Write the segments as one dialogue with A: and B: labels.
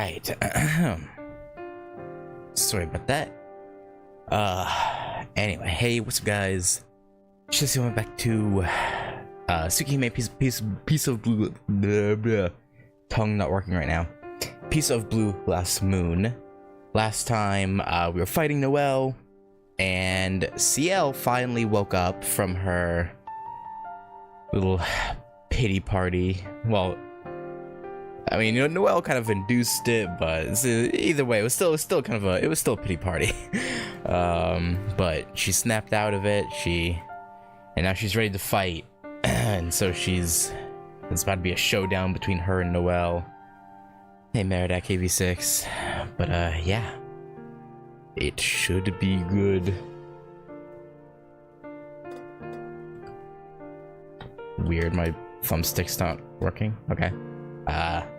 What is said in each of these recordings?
A: Alright. Sorry about that. Anyway, hey, what's up, guys? Just going back to Tsukihime, piece of blue. Blah, blah. Tongue not working right now. Piece of blue last moon. Last time we were fighting Noel, and CL finally woke up from her little pity party. Well, I mean, you know, Noel kind of induced it, but either way, it was still kind of a pity party. But she snapped out of it. And now she's ready to fight, and so it's about to be a showdown between her and Noel. Hey, Meridak KV6, but yeah, it should be good. Weird, my thumbstick's not working. Okay.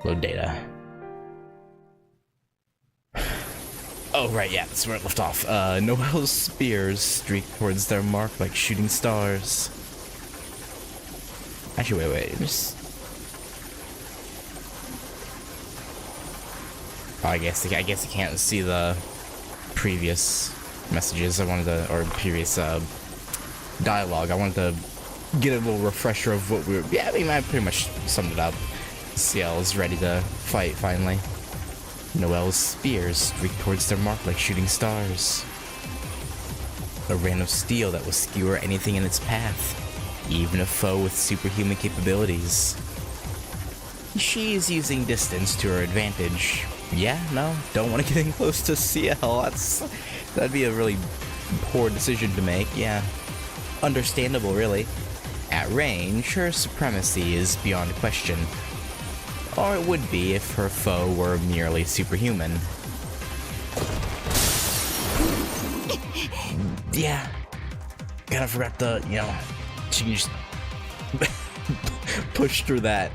A: Load data. Oh, right, yeah, that's where it left off. Noel's spears streak towards their mark like shooting stars. Actually, wait, just... Oh, I guess you can't see the previous messages. Or previous, dialogue. I wanted to get a little refresher of what we were... Yeah, I mean, I pretty much summed it up. CL is ready to fight, finally. Noel's spears streak towards their mark like shooting stars. A rain of steel that will skewer anything in its path, even a foe with superhuman capabilities. She's using distance to her advantage. Yeah, no, don't want to get in close to CL. That'd be a really poor decision to make, yeah. Understandable, really. At range, her supremacy is beyond question. Or it would be if her foe were merely superhuman. Yeah. Kinda forgot the, you know, she can just push through that.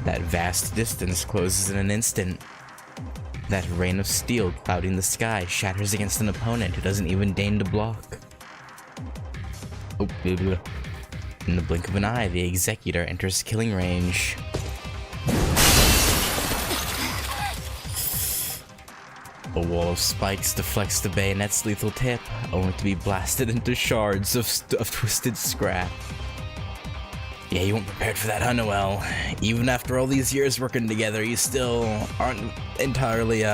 A: That vast distance closes in an instant. That rain of steel clouding the sky shatters against an opponent who doesn't even deign to block. Oh, in the blink of an eye, the Executor enters killing range. A wall of spikes deflects the bayonet's lethal tip, only to be blasted into shards of twisted scrap. Yeah, you weren't prepared for that, huh, Noel? Even after all these years working together, you still aren't entirely,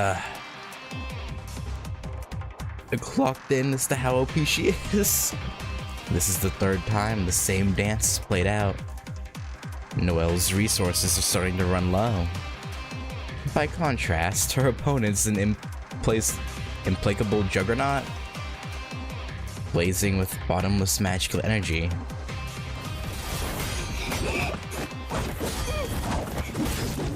A: clocked in as to how OP she is. This is the third time the same dance is played out. Noel's resources are starting to run low. By contrast, her opponent's an implacable juggernaut, blazing with bottomless magical energy.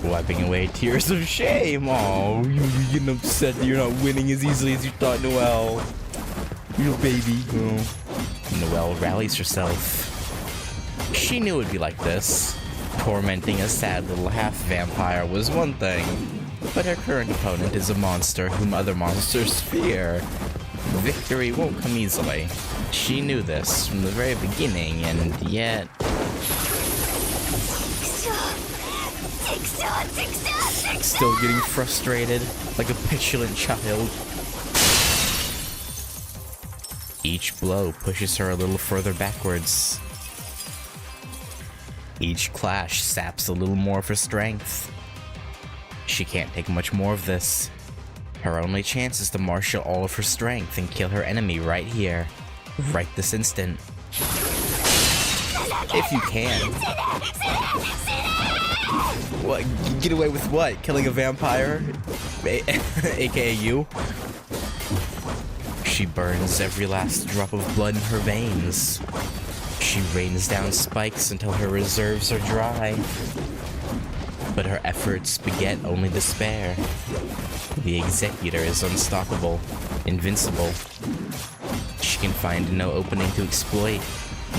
A: Wiping away tears of shame. Oh, you're getting upset that you're not winning as easily as you thought, Noel. Little baby. Oh. Noel rallies herself. She knew it'd be like this. Tormenting a sad little half-vampire was one thing, but her current opponent is a monster whom other monsters fear. Victory won't come easily. She knew this from the very beginning, and yet... Still getting frustrated, like a petulant child. Each blow pushes her a little further backwards. Each clash saps a little more of her strength. She can't take much more of this. Her only chance is to marshal all of her strength and kill her enemy right here, right this instant. If you can. What? Get away with what? Killing a vampire? AKA you? She burns every last drop of blood in her veins. She rains down spikes until her reserves are dry. But her efforts beget only despair. The Executor is unstoppable, invincible. She can find no opening to exploit,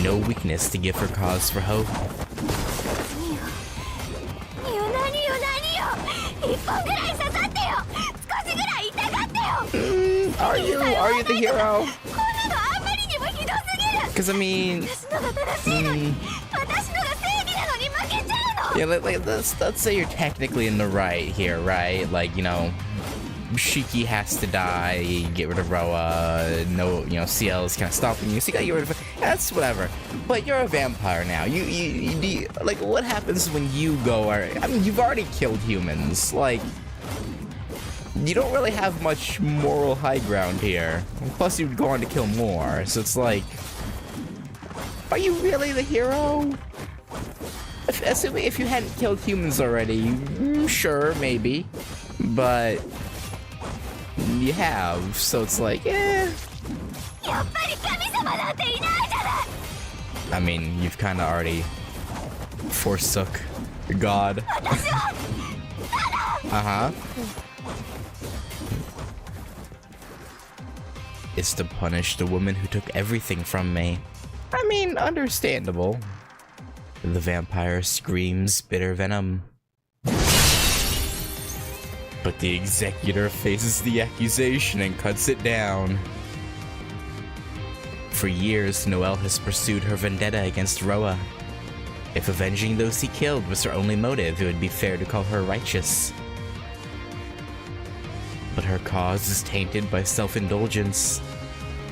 A: no weakness to give her cause for hope. Are you the hero? Because I mean, Yeah, let's say you're technically in the right here, right? Like, you know, Shiki has to die, get rid of Roa, no, you know, CL is kind of stopping you, so you gotta get rid of it. That's whatever. But you're a vampire now. You like, what happens when you go, I mean, you've already killed humans. Like, you don't really have much moral high ground here. Plus, you'd go on to kill more, so it's like, are you really the hero? Assuming if you hadn't killed humans already, sure, maybe. But you have, so it's like, eh. I mean, you've kind of already forsook God. Uh-huh. It's to punish the woman who took everything from me. I mean, understandable. The vampire screams bitter venom. But the executor faces the accusation and cuts it down. For years, Noel has pursued her vendetta against Roa. If avenging those he killed was her only motive, it would be fair to call her righteous. But her cause is tainted by self-indulgence,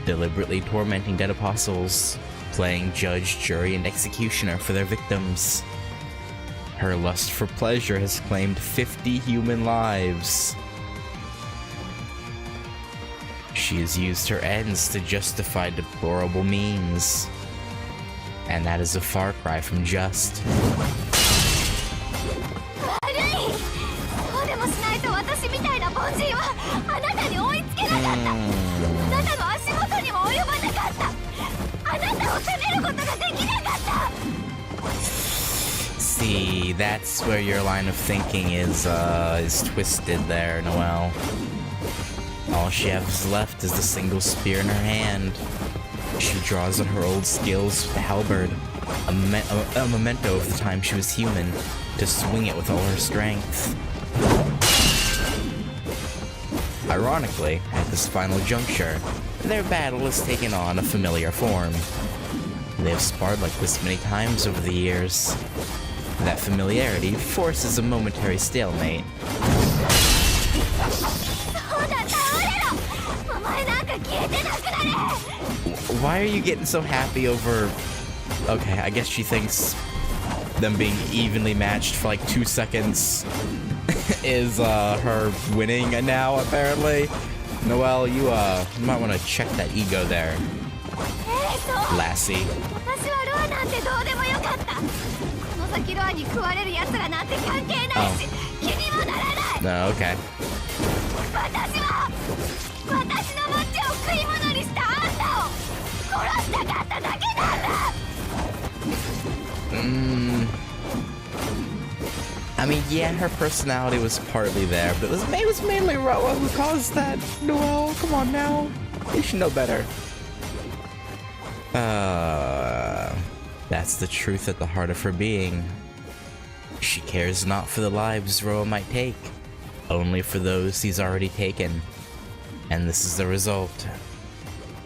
A: deliberately tormenting dead apostles, playing judge, jury, and executioner for their victims. Her lust for pleasure has claimed 50 human lives. She has used her ends to justify deplorable means. And that is a far cry from just. See, that's where your line of thinking is twisted there, Noel. All she has left is the single spear in her hand. She draws on her old skills with the halberd, a memento of the time she was human, to swing it with all her strength. Ironically, at this final juncture, their battle has taken on a familiar form. They have sparred like this many times over the years. That familiarity forces a momentary stalemate. Why are you getting so happy over... Okay, I guess she thinks them being evenly matched for like 2 seconds is her winning now, apparently. Noel, you might want to check that ego there, lassie. Oh. No, okay. I mean, yeah, her personality was partly there, but it was mainly Roa who caused that. Noel, come on now. You should know better. That's the truth at the heart of her being. She cares not for the lives Roa might take, only for those he's already taken. And this is the result.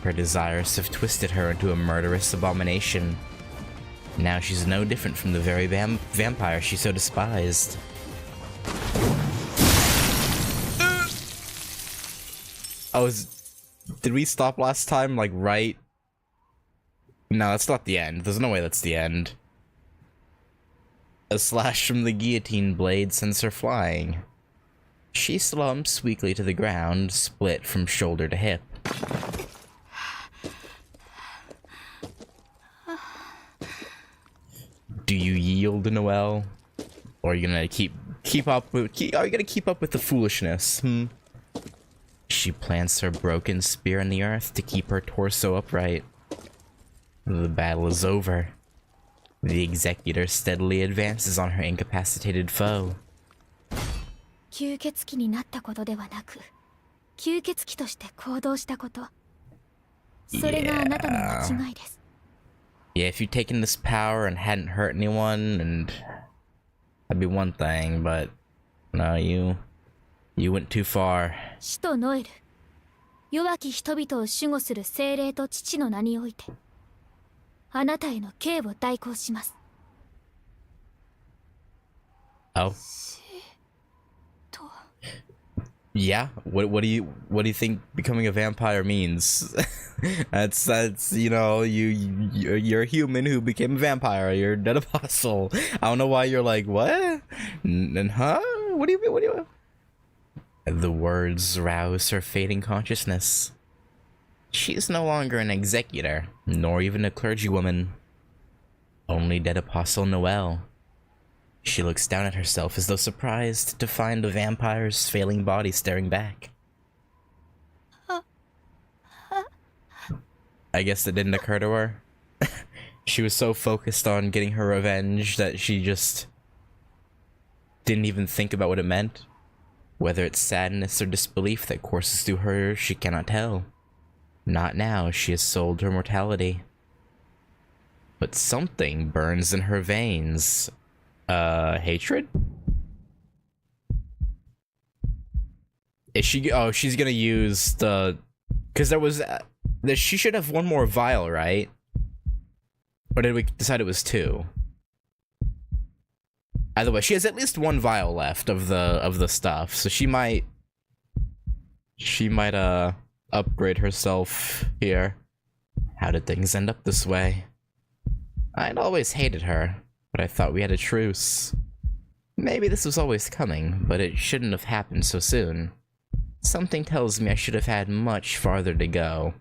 A: Her desires have twisted her into a murderous abomination. Now she's no different from the very vampire she so despised. Did we stop last time, like, right? No, that's not the end. There's no way that's the end. A slash from the guillotine blade sends her flying. She slumps weakly to the ground, split from shoulder to hip. Do you yield, Noel? Or are you gonna keep up with the foolishness? She plants her broken spear in the earth to keep her torso upright. The battle is over. The executor steadily advances on her incapacitated foe.
B: 吸血鬼になったことではなく、吸血鬼として行動したこと。それがあなたの間違いです。
A: Yeah, if you'd taken this power and hadn't hurt anyone, and that'd be one thing, but no, you went too far.
B: 使徒ノエル、弱き人々を守護する精霊と父の名において、あなたへの刑を代行します。
A: Oh. Yeah. What do you think becoming a vampire means? that's you're a human who became a vampire. You're a dead apostle. I don't know why you're like what? And huh? What do you mean? What do you? The words rouse her fading consciousness. She is no longer an executor, nor even a clergywoman. Only dead apostle Noel. She looks down at herself as though surprised to find the vampire's failing body staring back. I guess it didn't occur to her. She was so focused on getting her revenge that she just didn't even think about what it meant. Whether it's sadness or disbelief that courses through her, she cannot tell. Not now, she has sold her mortality. But something burns in her veins. Hatred? Is she? Oh, she's gonna use the... Because there was... she should have one more vial, right? Or did we decide it was 2? Either way, she has at least 1 vial left of the stuff, so she might upgrade herself here. How did things end up this way? I'd always hated her, but I thought we had a truce. Maybe this was always coming, but it shouldn't have happened so soon. Something tells me I should have had much farther to go.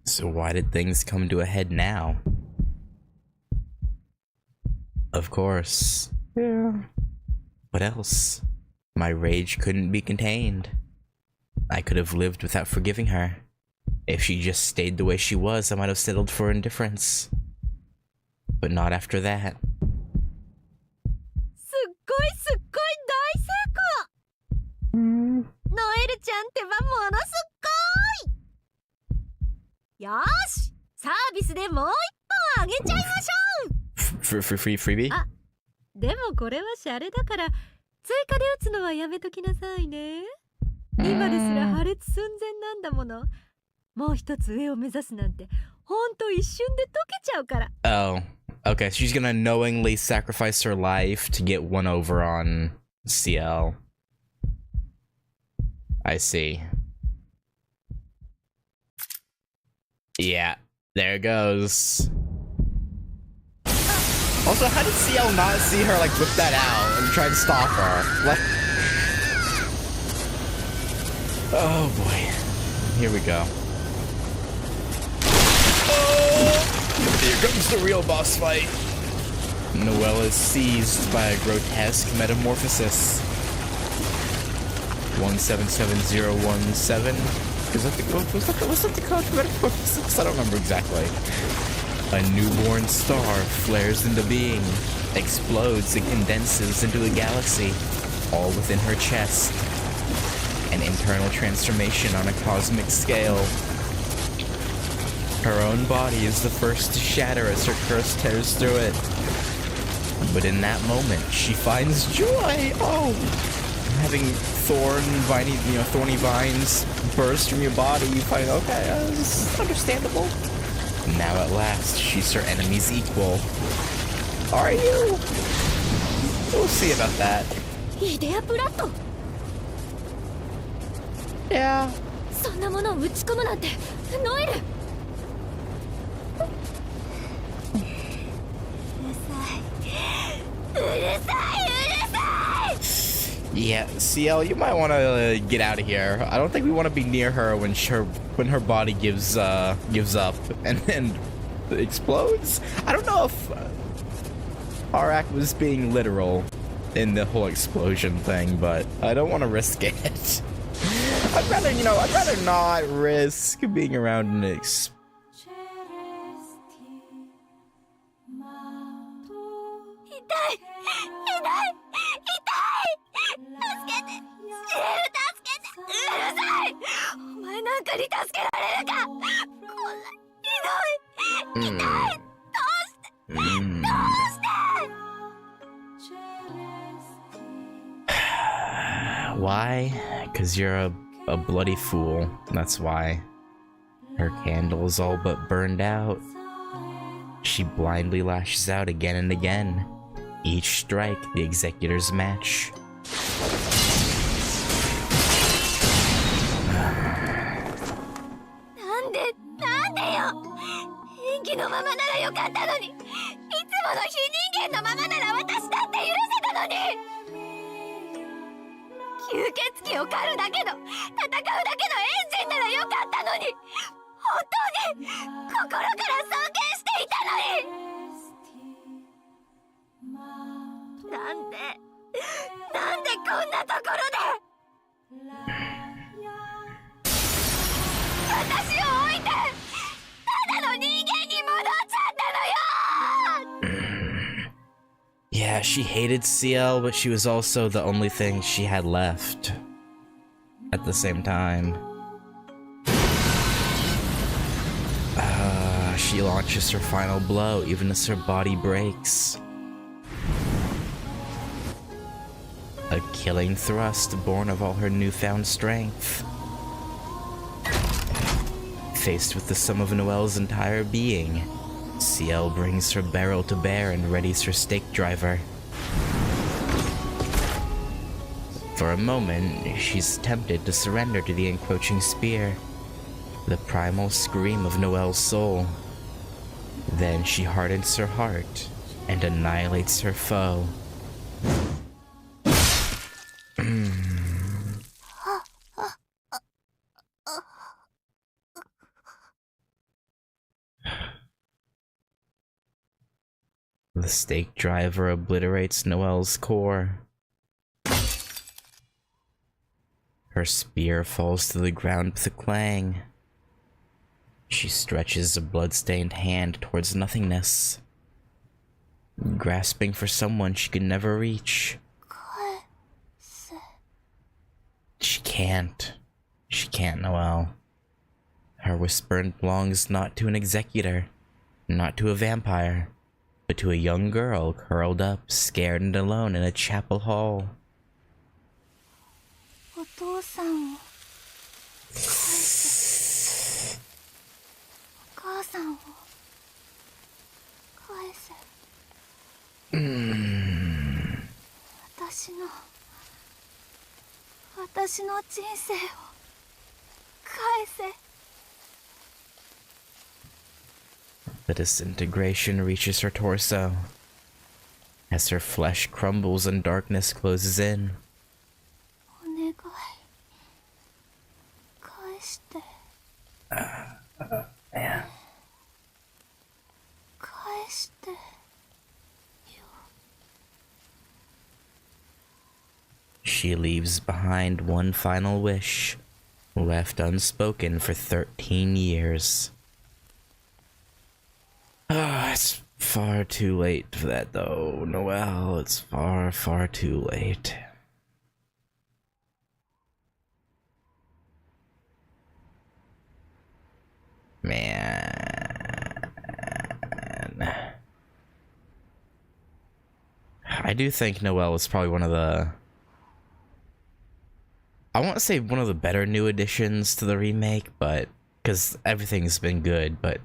A: So why did things come to a head now? Of course. Yeah. What else? My rage couldn't be contained. I could have lived without forgiving her. If she just stayed the way she was, I might have settled for indifference. But not after that.
B: すっごいすっごい大成功。ノエルちゃんってばものすっごい。よーし、サービスでもう一本あげちゃいましょう。
A: freebie?
B: あ、でもこれはシャレだから追加で打つのはやめときなさいね。今ですら破裂寸前なんだもの。もう一つ上を目指すなんてほんと一瞬で溶けちゃうから。
A: Oh, okay. She's gonna knowingly sacrifice her life to get one over on CL. I see. Yeah, there it goes. Also, how did CL not see her like whip that out and try to stop her? Like, oh boy, here we go. Oh, here comes the real boss fight. Noel is seized by a grotesque metamorphosis. 177017. Was that the code for metamorphosis? I don't remember exactly. A newborn star flares into being, explodes and condenses into a galaxy, all within her chest. An internal transformation on a cosmic scale. Her own body is the first to shatter as her curse tears through it. But in that moment, she finds joy. Oh, having thorny vines burst from your body, you find, okay, this is understandable. Now at last, she's her enemy's equal. Are you? We'll see about that. Yeah.
B: そんなものを打ち込むなんて、ノエル。
A: Yeah, CL, you might want to get out of here. I don't think we want to be near her when her body gives up and then explodes. I don't know if our act was being literal in the whole explosion thing, but I don't want to risk it. I'd rather not risk being around an explosion.
B: 痛いどうして
A: Why? Because you're a bloody fool. That's why. Her candle is all but burned out. She blindly lashes out again and again. Each strike, the executors match. Yeah, she hated CL, but she was also the only thing she had left at the same time. She launches her final blow, even as her body breaks. A killing thrust born of all her newfound strength. Faced with the sum of Noel's entire being, CL brings her barrel to bear and readies her stake driver. For a moment, she's tempted to surrender to the encroaching spear, the primal scream of Noel's soul. Then she hardens her heart and annihilates her foe. The stake driver obliterates Noel's core. Her spear falls to the ground with a clang. She stretches a blood-stained hand towards nothingness, grasping for someone she could never reach. She can't. She can't, Noel. Her whisper belongs not to an executor, not to a vampire, but to a young girl curled up, scared and alone in a chapel hall. The disintegration reaches her torso as her flesh crumbles and darkness closes in. Man. She leaves behind one final wish, left unspoken for 13 years. It's far too late for that though, Noel. It's far, far too late. Man. I do think Noel is probably one of the... I won't say one of the better new additions to the remake, but... because everything's been good, but...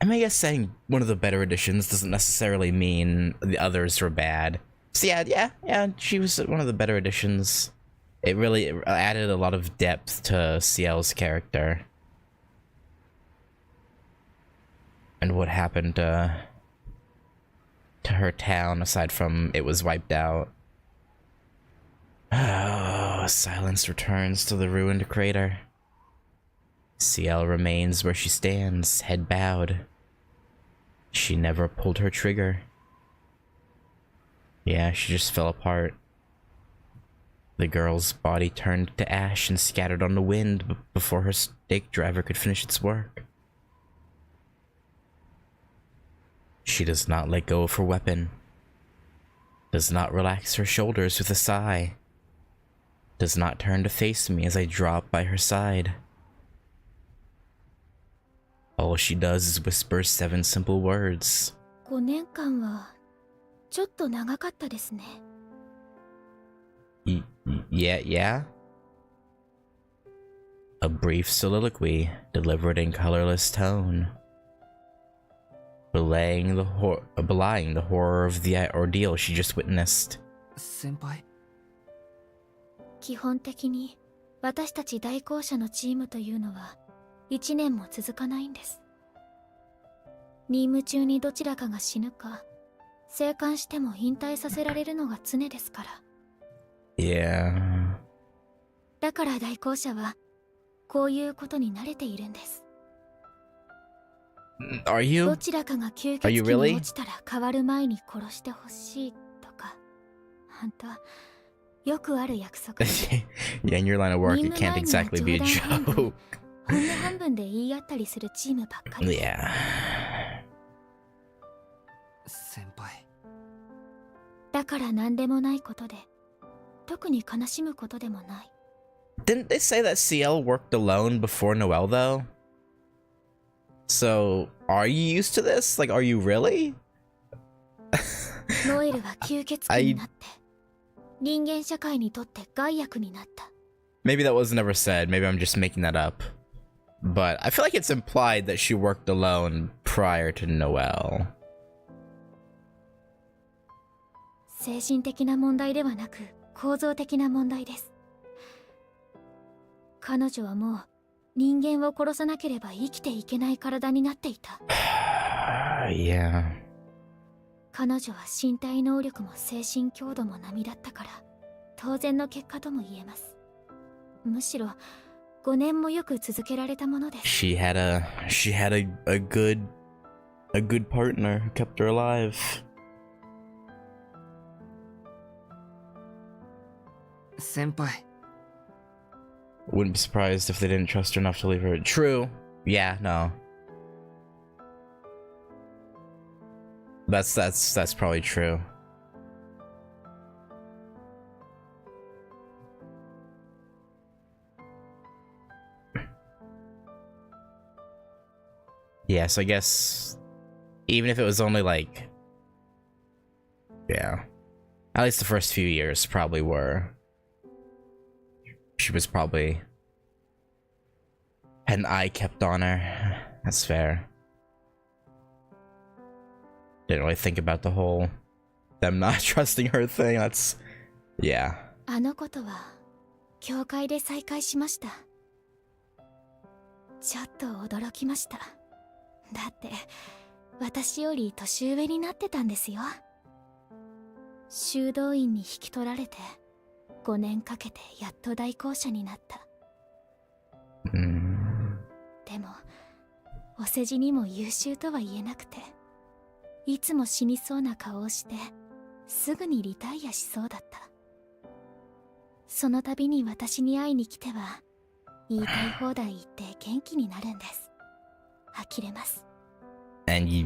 A: I guess saying one of the better additions doesn't necessarily mean the others were bad. So yeah, she was one of the better additions. It really added a lot of depth to CL's character. And what happened to her town, aside from it was wiped out. Oh, silence returns to the ruined crater. CL remains where she stands, head bowed. She never pulled her trigger. Yeah, she just fell apart. The girl's body turned to ash and scattered on the wind before her stake driver could finish its work. She does not let go of her weapon. Does not relax her shoulders with a sigh. Does not turn to face me as I drop by her side. All she does is whisper 7 simple words.
B: 5年間はちょっと長かったですね。
A: Yeah? A brief soliloquy delivered in colorless tone. belying the horror of the ordeal she just witnessed.
C: 先輩。
B: 基本的に私たち代行者のチームというのは1年も続かないんです。任務中にどちらかが死ぬか、生還しても引退させられるのが常ですから。
A: Yeah.
B: だから代行者はこういうことに慣れているんです。
A: Are you?
B: どちらかが吸血鬼に落ちたら変わる前に殺してほしいとか、本当よくある約束。
A: Yeah, in your line of work, it can't exactly be a joke.
B: 本音半分で言い合ったりするチームばっかり。
A: Yeah.
C: 先輩。
B: だから何でもないことで、特に悲しむことでもない。
A: Didn't they say that CL worked alone before Noel, though? So, are you used to this? Like, are you really?
B: ノエルは吸血鬼になって、人間社会にとって害悪になった。
A: Maybe that was never said. Maybe I'm just making that up. But I feel like it's implied that she worked alone prior to Noel.
B: 精神的な問題ではなく、構造的な問題です。彼女はもう人間を殺さなければ生きていけない体になっていた。
A: Yeah.
B: 彼女は身体能力も精神強度も並だったから、当然の結果とも言えます。むしろ5年もよく続けられたものです。
A: She had a good partner who kept her alive.
C: 先輩。
A: Wouldn't be surprised if they didn't trust her enough to leave her. True. Yeah, no. That's probably true. Yeah, so I guess even if it was only like, yeah, at least the first few years probably were. She was probably had an eye kept on her. That's fair. Didn't really think about the whole them not trusting her thing. That's yeah.
B: あのことは教会で再会しました。ちょっと驚きました。だって私より年上になってたんですよ。修道院に引き取られて5年かけてやっと代行者になった。でもお世辞にも優秀とは言えなくて、いつも死にそうな顔をしてすぐにリタイアしそうだった。その度に私に会いに来ては言いたい放題言って元気になるんです。呆れます。
A: And you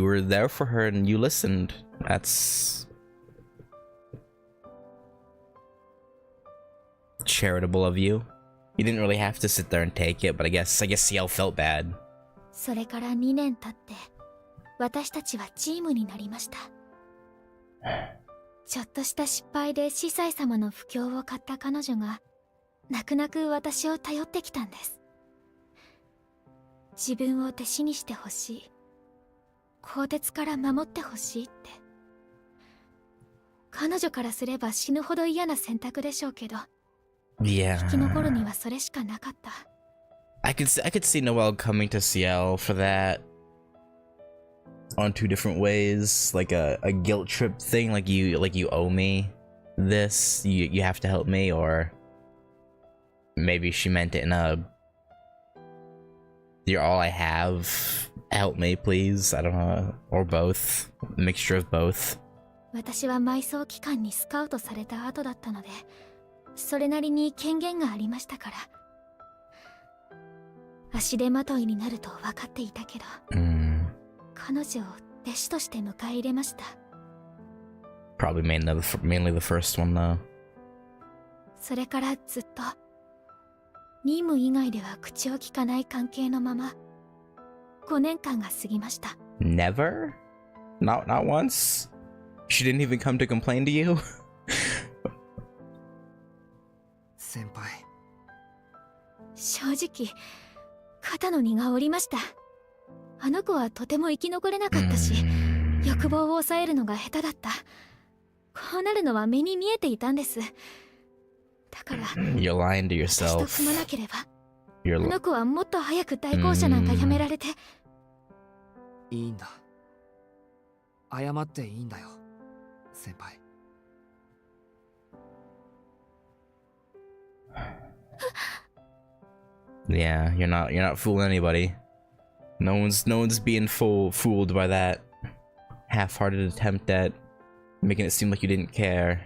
A: were there for her and you listened. That's charitable of you. You didn't really have to sit there and take it, but I guess CL felt bad.
B: それから2年経って私たちはチームになりました。ちょっとした失敗で司祭様の不興を買った彼女が泣く泣く私を頼ってきたんです。自分を弟子にしてほしい、鋼鉄から守ってほしいって。彼女からすれば死ぬほど嫌な選択でしょうけど、
A: Yeah.
B: 生き残るにはそれしかなかった。
A: I could see Noel coming to CL for that on two different ways, like a guilt trip thing, like you owe me this, you have to help me, or maybe she meant it in a you're all I have, help me please. I don't know, or both, a mixture of both.
B: 私は埋葬機関にスカウトされた後だったので、それなりに権限がありましたから。足手まといになると分かっていたけど、彼女を弟子として迎え入れました。
A: Probably mainly the first one though.
B: それからずっと任務以外では口を聞かない関係のまま5年間が過ぎました。
A: Never? Not once? She didn't even come to complain to you?
C: 先輩。
B: 正直肩の荷が下りました。あの子はとても生き残れなかったし、欲望を抑えるのが下手だった。こうなるのは目に見えていたんです。だから
A: You're lying to
B: 私と
A: yourself.
B: 組まなければ、あ
A: You're
B: の子はもっと早く対向車なんかやめられて。
C: いいんだ。謝っていいんだよ、先輩。
A: Yeah, you're not fooling anybody. No one's being fooled by that half-hearted attempt at making it seem like you didn't care.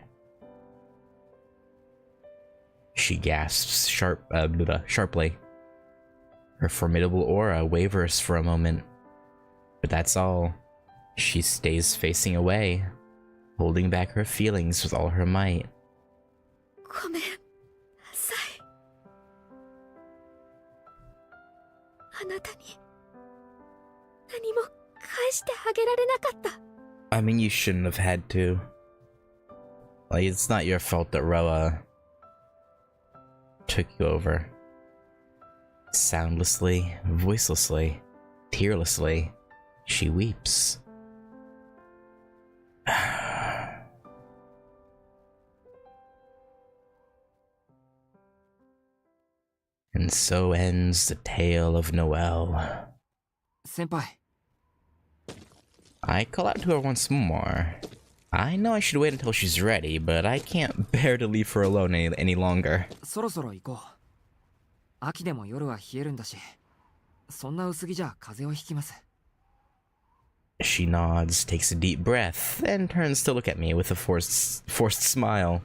A: She gasps sharply. Her formidable aura wavers for a moment, but that's all. She stays facing away, holding back her feelings with all her might.
B: ごめんなさい。あなたに何も返してあげられなかった。
A: I mean, you shouldn't have had to. Like, it's not your fault that Roa took you over. Soundlessly, voicelessly, tearlessly, she weeps. And so ends the tale of Noel.
C: 先輩、
A: I call out to her once more. I know I should wait until she's ready, but I can't bear to leave her alone any longer.
C: そろそろ行こう。秋でも夜は冷えるんだし、そんな薄着じゃ風邪をひきます。
A: She nods, takes a deep breath, and turns to look at me with a forced smile.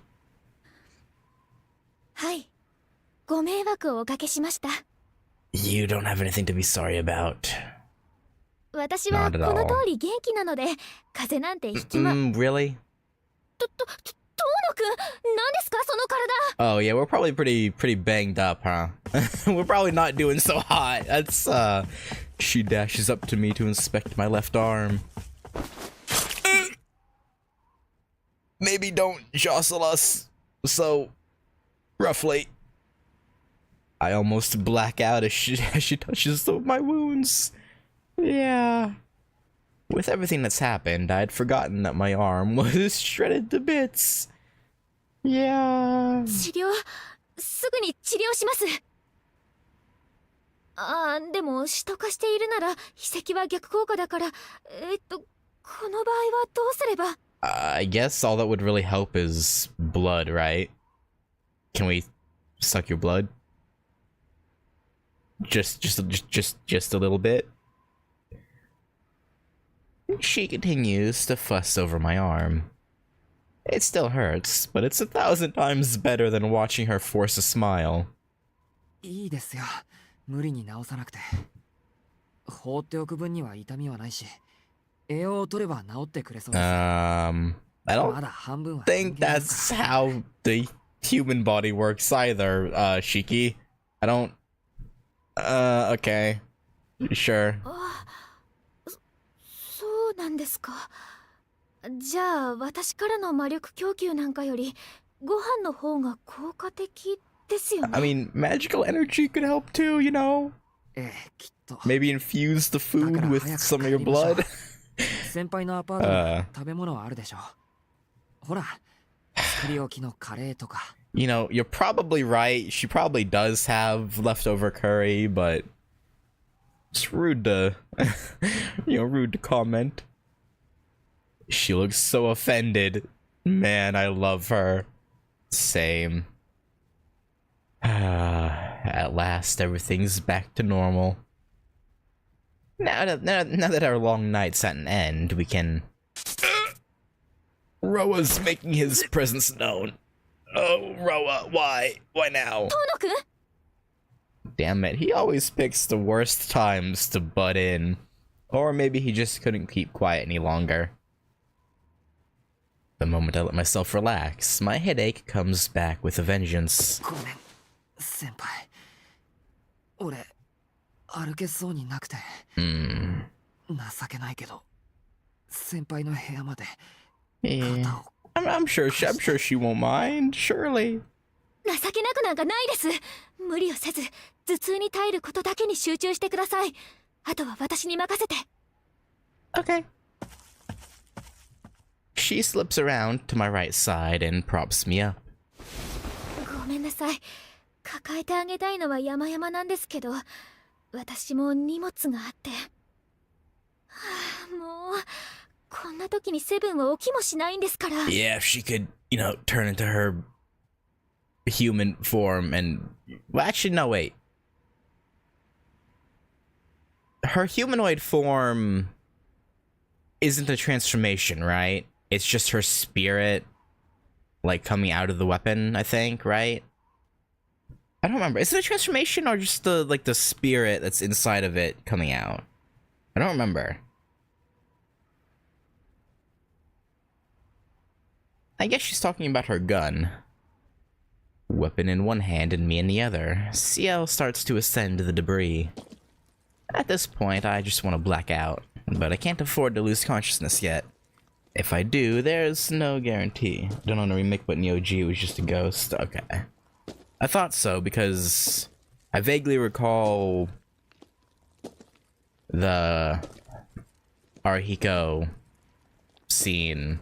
B: はい。ご迷惑をおかけしました。
A: You don't have anything to be sorry about.
B: 私はこの通り元気なので、風邪なんてひきま。
A: Really?
B: 遠野くん、何ですかその体。
A: Oh yeah, we're probably pretty banged up, huh? We're probably not doing so hot. That's She dashes up to me to inspect my left arm. Maybe don't jostle us so roughly. I almost black out as she touches my wounds. Yeah. With everything that's happened, I'd forgotten that my arm was shredded to bits. Yeah.
B: 治療、すぐに治療します。でもシト化しているなら秘跡は逆効果だから、この場合はどうすれば。
A: I guess all that would really help is blood, right? Can we suck your blood? Just a little bit. She continues to fuss over my arm. It still hurts, but it's 1,000 times better than watching her force a smile.
C: いいですよ、無理に治さなくて。放っておく分には痛みはないし、栄養を取れば治ってくれそうです。
A: I don't think that's how the human body works either, Shiki. I don't... okay. Sure.
B: そうなんですか。じゃあ私からの魔力供給なんかよりご飯の方が効果的ですよね。
A: I mean, magical energy could help too, you know?
C: ええ、きっと。
A: Maybe infuse the food with some of your blood?
C: 先輩のアパートに食べ物はあるでしょう。ほら、作り置きのカレーとか。
A: You know, you're probably right. She probably does have leftover curry, but it's rude to, rude to comment. She looks so offended. Man, I love her. Same. At last, everything's back to normal. Now that our long night's at an end, we can... Roa's making his presence known. Oh, Roa, why? Why now?
B: 遠野くん?
A: Damn it, he always picks the worst times to butt in. Or maybe he just couldn't keep quiet any longer. The moment I let myself relax, my headache comes back with a vengeance.
C: ごめん、先輩。俺、歩けそうになくて。情けないけど、先輩の部屋まで。
A: Yeah. I'm sure she won't mind, surely.
B: 情けなくなんかないです。無理をせず頭痛に耐えることだけに集中してください。あとは私に任せて。
A: Okay. She slips around to my right side and props me up.
B: ごめんなさい。抱えてあげたいのは山々なんですけど、私も荷物があって。はあ、もうこんな時にセブンは起きもしないんですから。
A: Yeah, if she could, turn into her human form and... Well, actually, no, wait. Her humanoid form isn't a transformation, right? It's just her spirit, like, coming out of the weapon, I think, right? I don't remember. Is it a transformation or just the spirit that's inside of it coming out? I don't remember. I guess she's talking about her gun. Weapon in one hand and me in the other. CL starts to ascend the debris. At this point, I just want to black out, but I can't afford to lose consciousness yet. If I do, there's no guarantee. Don't know the remake, but Neo G was just a ghost. Okay. I thought so, because I vaguely recall the Arihiko scene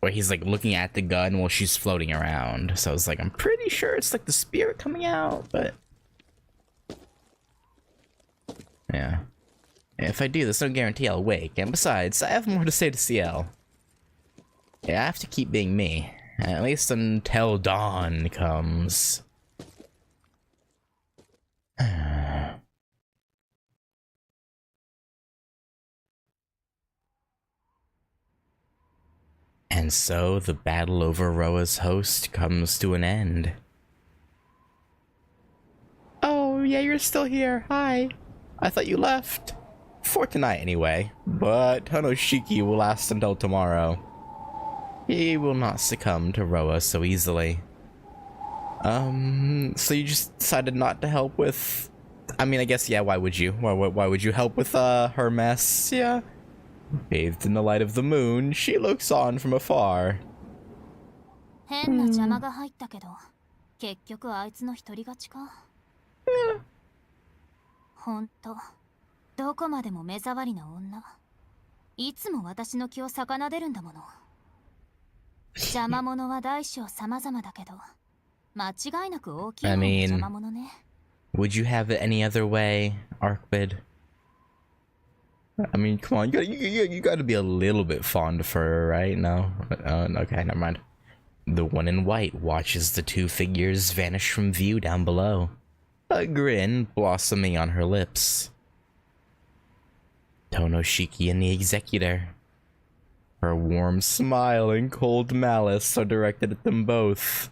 A: where he's like looking at the gun while she's floating around. So I was like, I'm pretty sure it's like the spirit coming out, but yeah. If I do, there's no guarantee I'll wake. And besides, I have more to say to CL. Yeah, I have to keep being me. At least until dawn comes. And so the battle over Roa's host comes to an end. Oh, yeah, you're still here. Hi. I thought you left. For tonight, anyway. But Honoshiki will last until tomorrow. He will not succumb to Roa so easily. So you just decided not to help with... I mean, I guess, yeah, why would you? Why would you help with, her mess? Yeah. Bathed in the light of the moon, she looks on from afar.
B: 変な邪魔が入ったけど、結局あいつの一人勝ちか。ほんと、どこまでも目障りな女。いつも私の気を逆なでるんだもの。邪魔者は大小様々だけど、間違いなく大きい方の邪魔者ね。
A: Would you have it any other way, Arkbid? I mean, come on, you gotta be a little bit fond of her, right? No? Okay, never mind. The one in white watches the two figures vanish from view down below, a grin blossoming on her lips. Tonoshiki and the Executor. Her warm smile and cold malice are directed at them both.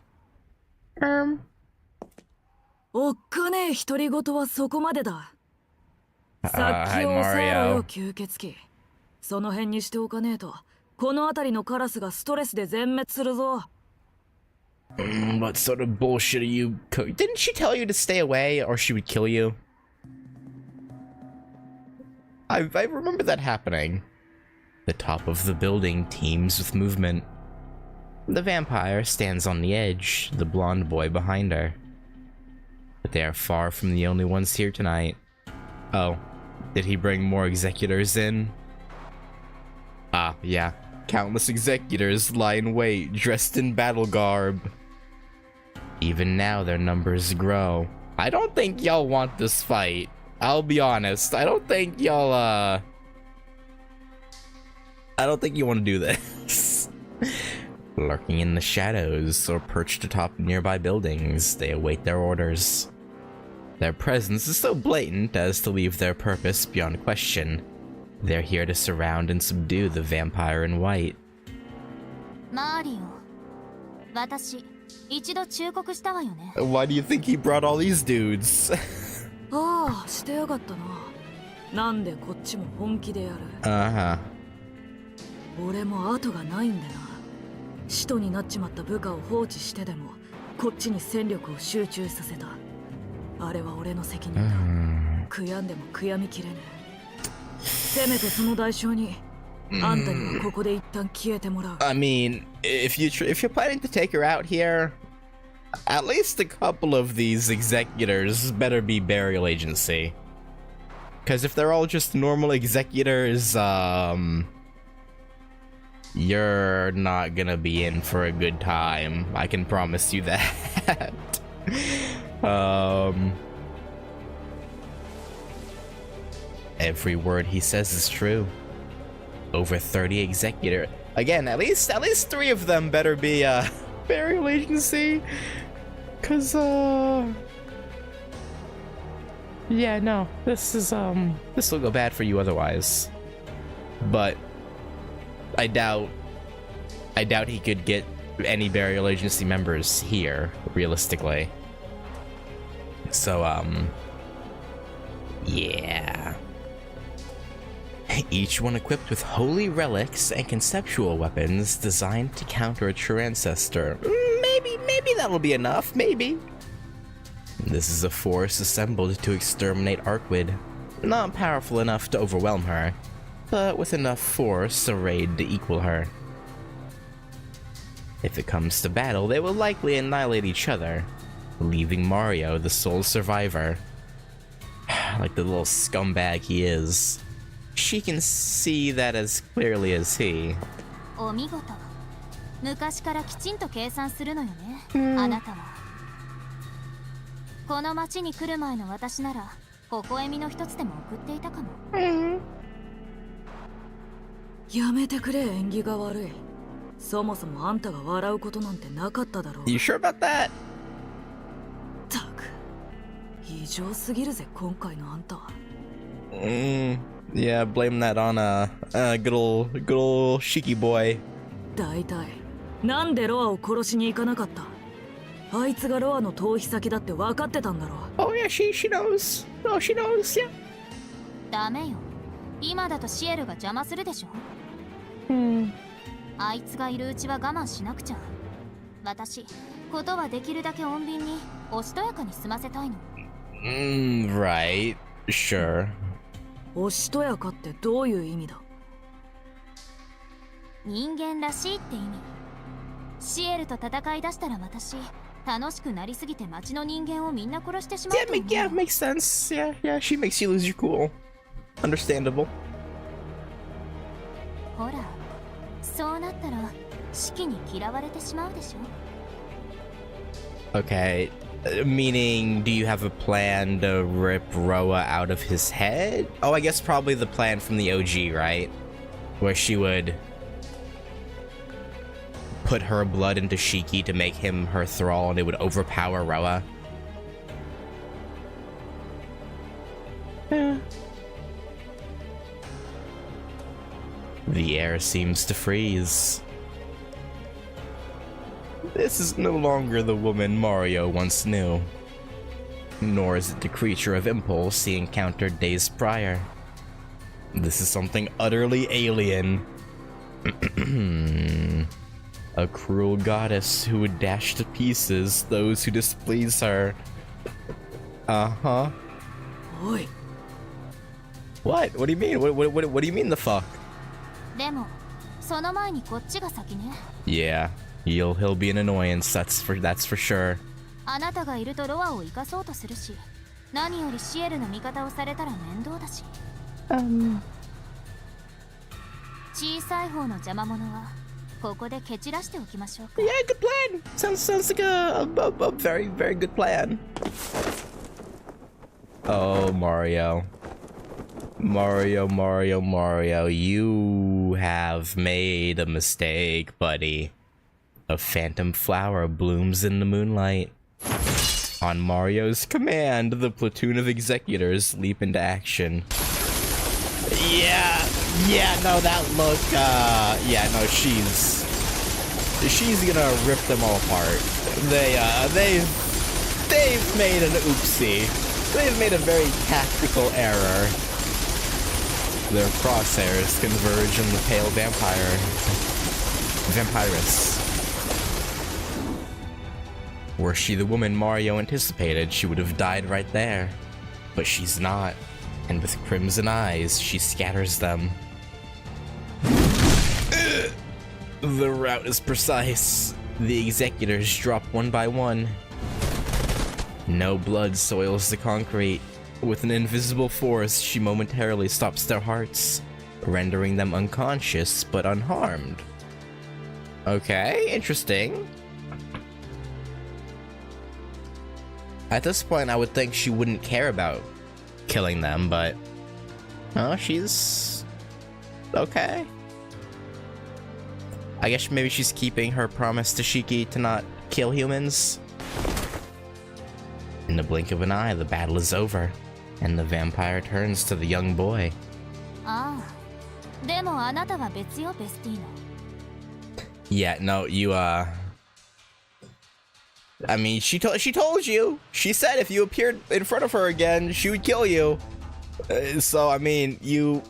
D: おっかねえ独り言はそこまでだ。さっきおさらよ吸血鬼。その辺にしておかねえと、この辺りのカラスがストレスで全滅するぞ。
A: What sort of bullshit are you? Didn't she tell you to stay away or she would kill you? I remember that happening. The top of the building teems with movement. The vampire stands on the edge, the blonde boy behind her. But they are far from the only ones here tonight. Oh, did he bring more executors in? Ah, yeah. Countless executors lie in wait, dressed in battle garb. Even now, their numbers grow. I don't think y'all want this fight. I'll be honest. I don't think y'all, I don't think you want to do this. Lurking in the shadows or perched atop nearby buildings, they await their orders. Their presence is so blatant as to leave their purpose beyond question. They're here to surround and subdue the vampire in white.
B: Mario, 私、一度忠告したわよね。
A: Why do you think he brought all these dudes?
D: ああ、してやがったな。なんでこっちも本気でやる。俺も後がないんだな。使徒になっちまった部下を放置してでも、こっちに戦力を集中させた。あれは俺の責任だ。悔やんでも悔やみきれねえ。せめてその代償に、あんたにはここで一旦消えてもらう。
A: I mean, if you're planning to take her out here, at least a couple of these executors better be burial agency. Because if they're all just normal executors, you're not gonna be in for a good time. I can promise you that. Every word he says is true. Over 30 executor. Again, at least 3 of them better be burial agency. Cause yeah, no. This will go bad for you otherwise. But I doubt he could get any burial agency members here, realistically. So yeah. Each one equipped with holy relics and conceptual weapons designed to counter a true ancestor. Maybe that'll be enough, maybe. This is a force assembled to exterminate Arkwid. Not powerful enough to overwhelm her, but with enough force arrayed to equal her. If it comes to battle, they will likely annihilate each other, leaving Mario the sole survivor. Like the little scumbag he is. She can see that as clearly as he.
B: お見事。昔からきちんと計算するのよね、あなたは。この町に来る前の私なら、微笑みの一つでも送っていたかも。
D: やめてくれ、縁起が悪い。そもそもあんたが笑うことなんてなかっただろう。
A: You sure about that?
D: たく、異常すぎるぜ、今回のあんたは。
A: Yeah, blame that on good old Shiki boy.
D: だいたい、なんでロアを殺しに行かなかった？あいつがロアの逃避先だって分かってたんだろう。
A: Oh yeah, she knows. Oh, she knows, yeah.
B: ダメよ。今だとシエルが邪魔するでしょ。あいつがいるうちは我慢しなくちゃ。私、ことはできるだけ穏便に、おしとやかに済ませたいの。
A: Right. Sure.
D: おしとやかってどういう意味だ？
B: 人間らしいって意味。シエルと戦い出したら私、楽しくなりすぎて町の人間をみんな殺してしまうと思う。
A: Yeah, makes sense. Yeah, she makes you lose your cool. Understandable.
B: ほら、そうなったら、シキに嫌われてしまうでしょ。
A: Okay. Meaning, do you have a plan to rip Roa out of his head? Oh, I guess probably the plan from the OG, right? Where she would put her blood into Shiki to make him her thrall and it would overpower Roa. Yeah. The air seems to freeze. This is no longer the woman Mario once knew. Nor is it the creature of impulse he encountered days prior. This is something utterly alien. A cruel goddess who would dash to pieces those who displease her. Uh-huh.
D: Oi.
A: What? What do you mean? What do you mean the fuck?
B: でも、その前にこっちが先ね。
A: Yeah, he'll be an annoyance, that's for sure.
B: あなたがいるとロアを生かそうとするし、何よりシエルの味方をされたら面倒だし。小さい方の邪魔者はここで蹴散らしておきましょうか。
A: Yeah, good plan. Sounds like a very, very good plan. Oh, Mario. Mario, you have made a mistake, buddy. A phantom flower blooms in the moonlight. On Mario's command, the platoon of executors leap into action. Yeah, no, that look, no, she's gonna rip them all apart. They've made an oopsie. They've made a very tactical error. Their crosshairs converge on the pale vampiress. Were she the woman Mario anticipated, she would have died right there. But she's not, and with crimson eyes, she scatters them. The route is precise. The executors drop one by one. No blood soils the concrete. With an invisible force, she momentarily stops their hearts, rendering them unconscious but unharmed. Okay, interesting. At this point, I would think she wouldn't care about killing them, but... oh, she's... okay. I guess maybe she's keeping her promise to Shiki to not kill humans. In the blink of an eye, the battle is over, and the vampire turns to the young boy. Yeah, no, you, I mean, she told you! She said if you appeared in front of her again, she would kill you. So, I mean, you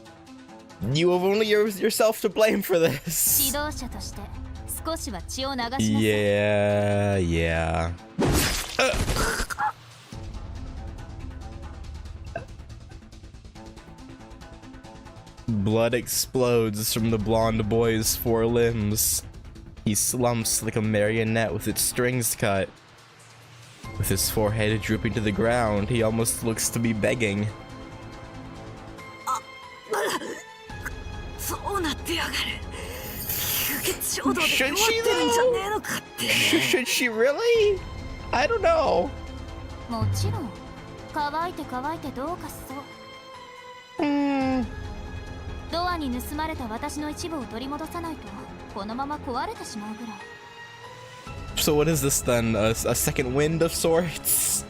A: have only yourself to blame for this. Yeah. Blood explodes from the blonde boy's 4 limbs. He slumps like a marionette with its strings cut. With his forehead drooping to the ground, he almost looks to be begging. Should she though? Should she really? I don't know. So what is this then? A second wind of sorts?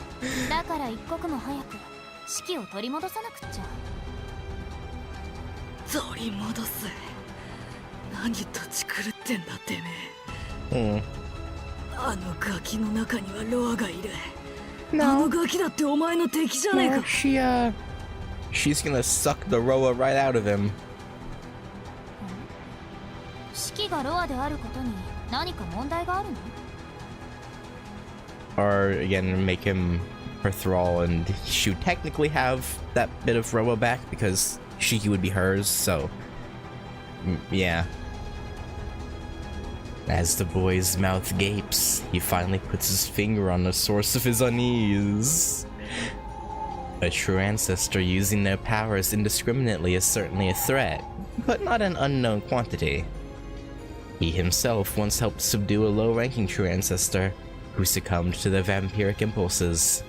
A: She's gonna suck the Roa right out of him. Or again, make him her thrall, and she would technically have that bit of Roa back because Shiki would be hers, so yeah. As the boy's mouth gapes, he finally puts his finger on the source of his unease. A true ancestor using their powers indiscriminately is certainly a threat, but not an unknown quantity. He himself once helped subdue a low-ranking true ancestor who succumbed to their vampiric impulses.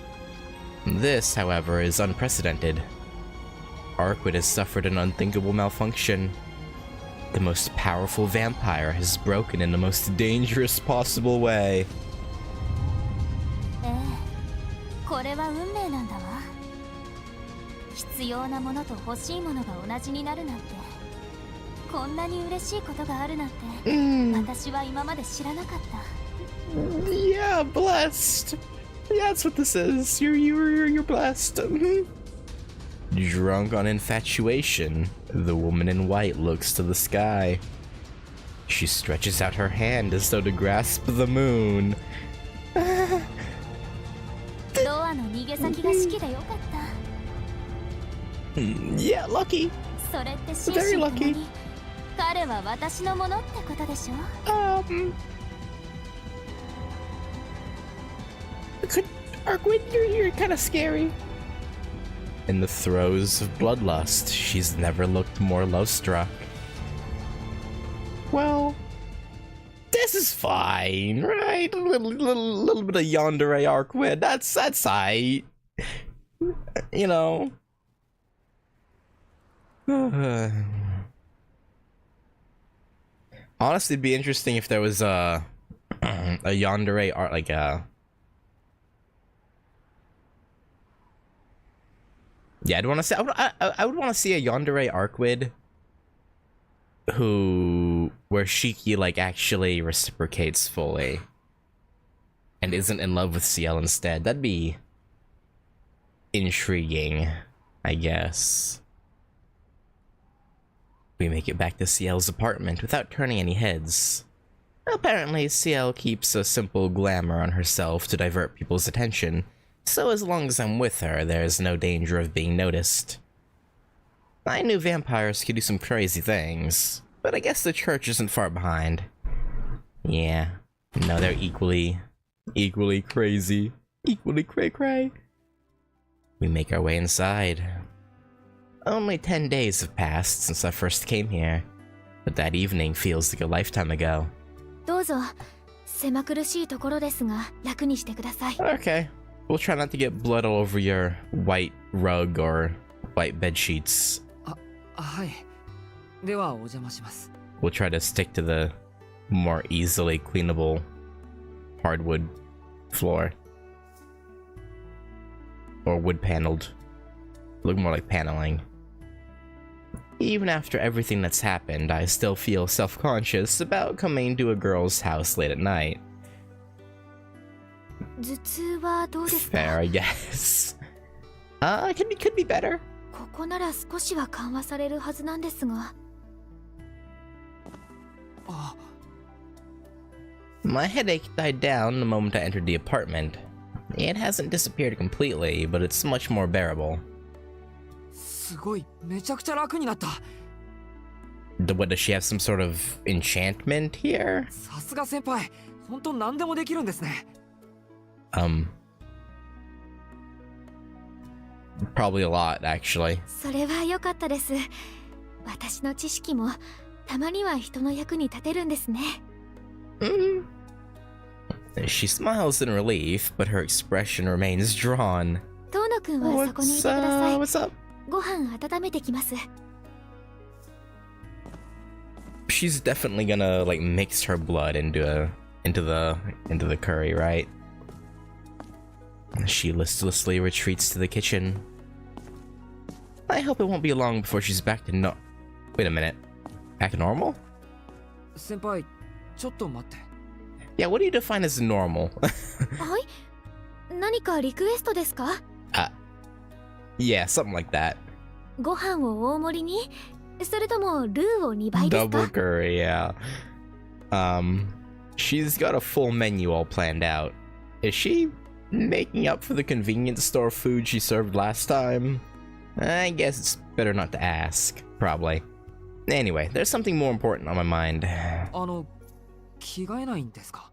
A: This, however, is unprecedented. Arquid has suffered an unthinkable malfunction. The most powerful vampire has broken in the most dangerous possible way. Yeah, blessed. Yeah, that's what this is. You're blessed. Drunk on infatuation, the woman in white looks to the sky. She stretches out her hand as though to grasp the moon. Yeah, lucky. Very lucky. Arquid, you're kind of scary. In the throes of bloodlust, she's never looked more love-struck. Well, this is fine, right? A little bit of yandere Arquid. That's aight. You know. Honestly, it'd be interesting if there was a yandere art, like a... yeah, I'd want to say I would want to see a yandere Arquid where Shiki like actually reciprocates fully and isn't in love with Ciel instead. That'd be intriguing, I guess. We make it back to Ciel's apartment without turning any heads. Apparently, Ciel keeps a simple glamour on herself to divert people's attention. So as long as I'm with her, there's no danger of being noticed. I knew vampires could do some crazy things, but I guess the church isn't far behind. Yeah, no, they're equally crazy. Equally cray-cray. We make our way inside. Only 10 days have passed since I first came here, but that evening feels like a lifetime ago.
B: どうぞ。狭苦しいところですが楽にしてください。
A: Okay. We'll try not to get blood all over your white rug or white bed sheets.
C: はい。ではお邪魔します。
A: We'll try to stick to the more easily cleanable hardwood floor. Or wood paneled. Look more like paneling. Even after everything that's happened, I still feel self-conscious about coming to a girl's house late at night.
B: 頭痛はどうですか？
A: Fair, I guess. Could be better.
B: ここなら少しは緩和されるはずなんですが。
A: My headache died down the moment I entered the apartment. It hasn't disappeared completely, but it's much more bearable.
C: すごい、めちゃくちゃ楽になった。
A: What, does she have some sort of enchantment here?
C: さすが先輩、本当何でもできるんですね。
A: Probably a lot, actually.
B: それは良かったです。私の知識もたまには人の役に立てるんですね。
A: She smiles in relief, but her expression remains drawn.
B: 遠野くんはそこにいてください。
A: What's up?
B: ご飯温めてきます。
A: She's definitely gonna like mix her blood into the curry, right? She listlessly retreats to the kitchen. I hope it won't be long before she's back to Wait a minute. Back to normal?
C: 先輩、ちょっと待って。
A: Yeah, what do you define as normal?
B: はい。何かリクエストですか？
A: Yeah, something like that.
B: ご飯を大盛りに？それともルーを2倍ですか？
A: Double curry, yeah. She's got a full menu all planned out. Is she making up for the convenience store food she served last time? I guess it's better not to ask, probably. Anyway, there's something more important on my mind.
C: 着替えないんですか？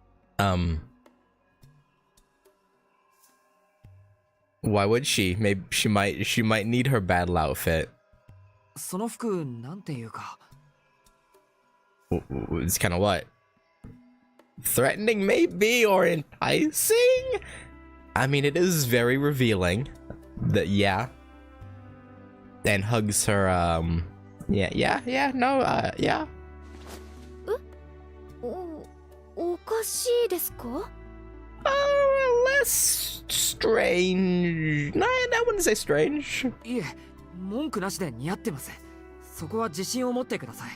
A: Why would she? Maybe she might need her battle outfit.
C: その服なんていうか。
A: It's kind of what? Threatening maybe, or enticing? I mean, it is very revealing. Yeah. And hugs her, yeah.
B: おかしいですか？
A: Less strange. No, I wouldn't say strange.
C: いえ、文句なしで似合ってます。そこは自信を持ってください。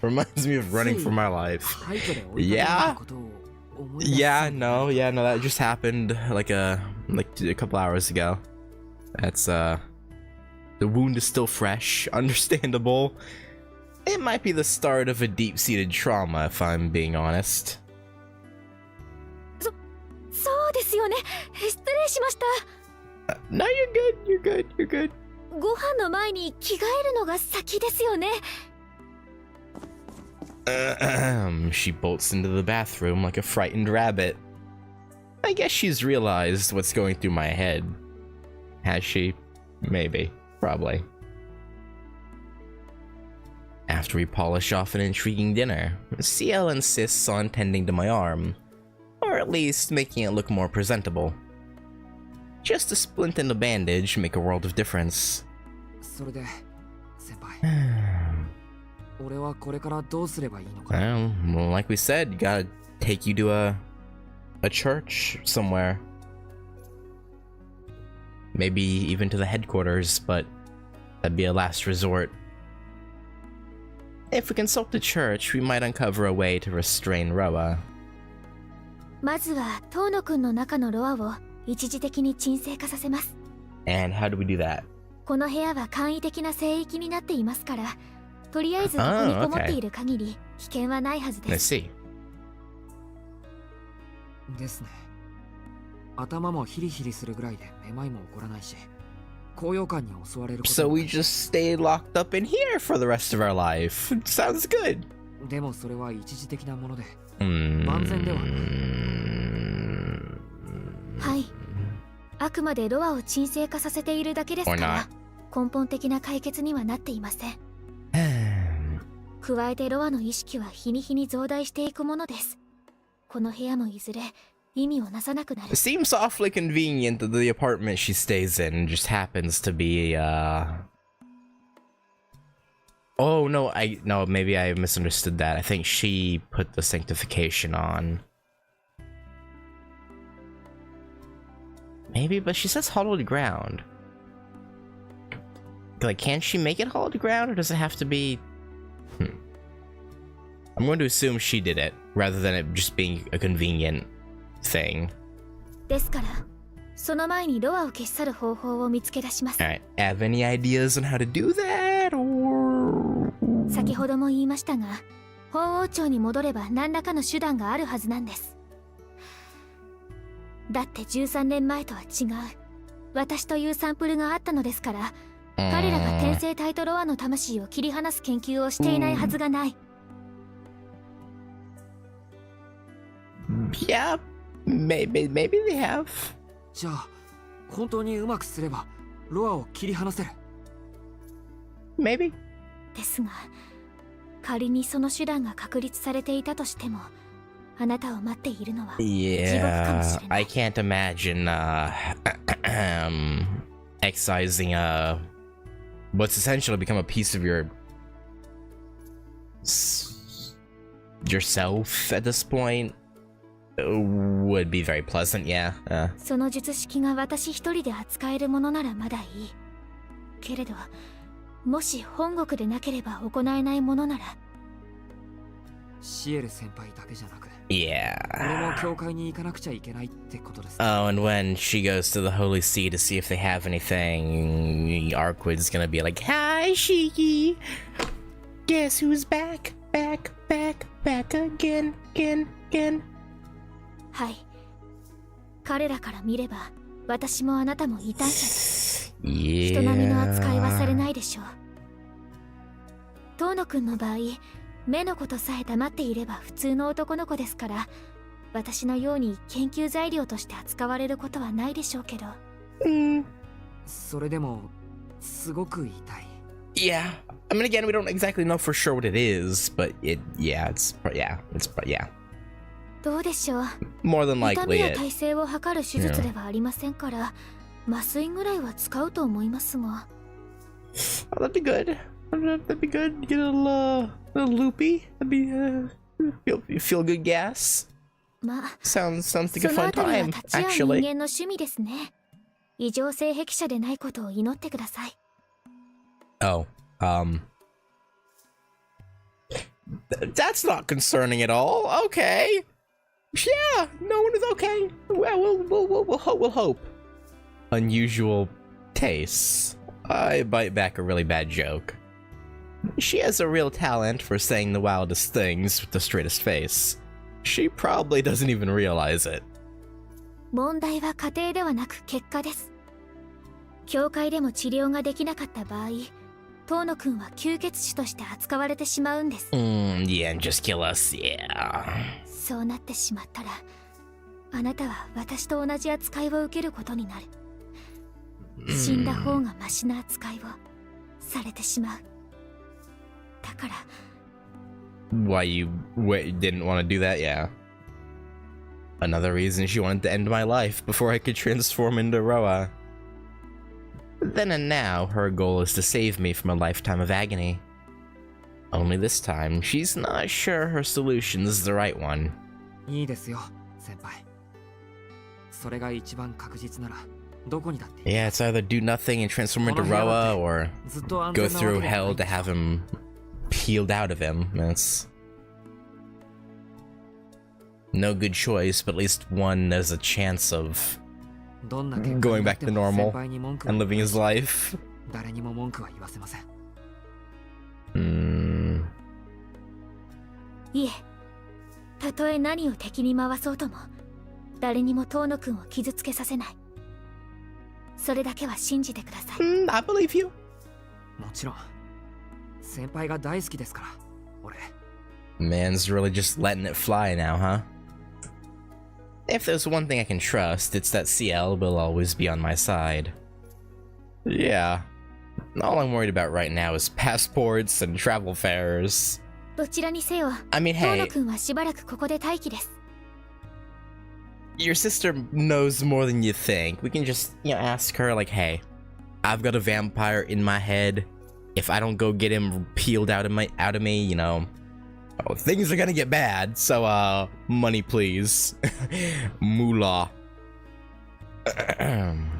A: Reminds me of running for my life.
C: 廃墟で追いかけられたことを思い出す。
A: Yeah, no, that just happened like a couple hours ago. That's the wound is still fresh, understandable. It might be the start of a deep-seated trauma, if I'm being honest.
B: そうですよね。失礼しました。
A: No, you're good.
B: ご飯の前に着替えるのが先ですよね。
A: She bolts into the bathroom like a frightened rabbit. I guess she's realized what's going through my head. Has she? Maybe. Probably. After we polish off an intriguing dinner, CL insists on tending to my arm, or at least making it look more presentable. Just a splint and a bandage make a world of difference.
C: それで、先輩。俺はこれからどうすればいいのか。
A: Well, like we said, gotta take you to a church somewhere. Maybe even to the headquarters, but that'd be a last resort. If we consult the church, we might uncover a way to restrain Roa.
B: まずは遠野くんの中のロアを一時的に鎮静化させます。
A: And how do we do that?
B: この部屋は簡易的な聖域になっていますから、とりあえずここにこもっている限り危険はないはずで
A: Let's
B: す。
A: see.
C: ですね。頭もヒリヒリするぐらいでめまいも起こらないし、高揚感に襲われること
A: So
C: も
A: we
C: ないし。
A: just stay locked up in here for the rest of our life. Sounds good.
C: でもそれは一時的なもので、
B: はい。ああくまでロアを鎮静化させているだけですから根本的な解決にはなっていません。加えてロアの意識は日に日に増大していくものです。この部屋もいずれ意味をなさなくなる。
A: It seems awfully convenient that the apartment she stays in just happens to be, Oh, no, maybe I misunderstood that. I think she put the sanctification on. Maybe, but she says hallowed ground. Like, can she make it hallowed ground, or does it have to be... I'm going to assume she did it, rather than it just being a convenient thing.
B: ですから、その前にロアを消し去る方法を見つけ出します。
A: Alright, have any ideas on how to do that, or...
B: 先ほども言いましたが、法王朝に戻れば何らかの手段があるはずなんです。だって13年前とは違う私というサンプルがあったのですから、彼らが天聖体とロアの魂を切り離す研究をしていないはずがない。
A: Yeah, maybe they have.
C: じゃあ本当にうまくすればロアを切り離せる。
A: Maybe.
B: ですが、仮にその手段が確立されていたとしても、あなたを待っているのは地獄かもしれな
A: I
B: い。
A: can't imagine excising what's essentially become a piece of yourself at this point would be very pleasant. Yeah.
B: その術式が私一人で扱えるものならまだいいけれど、もし本国でなければ行えないものなら。
C: シエル先輩だけじゃなく、
A: Yeah.
C: 俺も教会に行かなくちゃいけないってことです。
A: Oh, and when she goes to the Holy See to see if they have anything, Arquid's gonna be like, "Hi, Shiki. Guess who's back again."
B: はい。彼らから見れば私もあなたも異端者です。人並みの扱いはされないでしょう。遠野くんの場合、目のことさえ黙っていれば普通の男の子ですから、私のように研究材料として扱われることはないでしょうけど。
C: それでもすごく痛い。
A: Yeah. I mean, again, we don't exactly know for sure what it is, but it's
B: どうでしょう。
A: more than
B: 痛み
A: likely
B: や
A: it.
B: 耐性を測る手術ではありませんから、麻酔ぐらいは使うと思いますが。
A: Oh, that'd be good. That'd be good. Get a little loopy. That'd be feel good gas.
B: まあ、
A: Sounds like
B: そ
A: a
B: の
A: fun
B: あたりは
A: time,
B: 立ち会う人
A: actually.
B: 間の趣味ですね。異常性癖者でないことを祈ってください。
A: Oh, that's not concerning at all. Okay. Yeah, no one is okay. Well, we'll hope. Unusual tastes. I bite back a really bad joke. She has a real talent for saying the wildest things with the straightest face. She probably doesn't even realize it.
B: 問題は過程ではなく結果です。教会でも治療ができなかった場合、遠野くんは吸血種として扱われてしまうんです。
A: Yeah, and just kill us, yeah.
B: そうなってしまったら、あなたは私と同じ扱いを受けることになる。死んだ方がマシな扱いをされてしまう。だから。
A: Why you didn't want to do that? Yeah. Another reason she wanted to end my life before I could transform into Roa. Then and now, her goal is to save me from a lifetime of agony. Only this time, she's not sure her solution is the right one.
C: いいですよ、先輩。それが一番確実なら、どこにだって。
A: Yeah, it's either do nothing and transform into Roa, or go through hell to have him peeled out of him. That's no good choice, but at least one there's a chance of going back to normal and living his life.
C: 誰にも文句は言わせません。
B: いえ、たとえ何を敵に回そうとも、誰にも遠野くんを傷つけさせない。それだけは信じてください。
A: I believe you.
C: もちろん、先輩が大好きですから、俺。
A: Man's really just letting it fly now, huh? If there's one thing I can trust, it's that CL will always be on my side. Yeah. All I'm worried about right now is passports and travel fares.
B: どちらにせよ、
A: I mean,
B: 遠野
A: hey,
B: くんはしばらくここで待機です。
A: your sister knows more than you think. We can just, ask her, like, hey, I've got a vampire in my head. If I don't go get him peeled out of me, things are gonna get bad. So, money please. Moolah.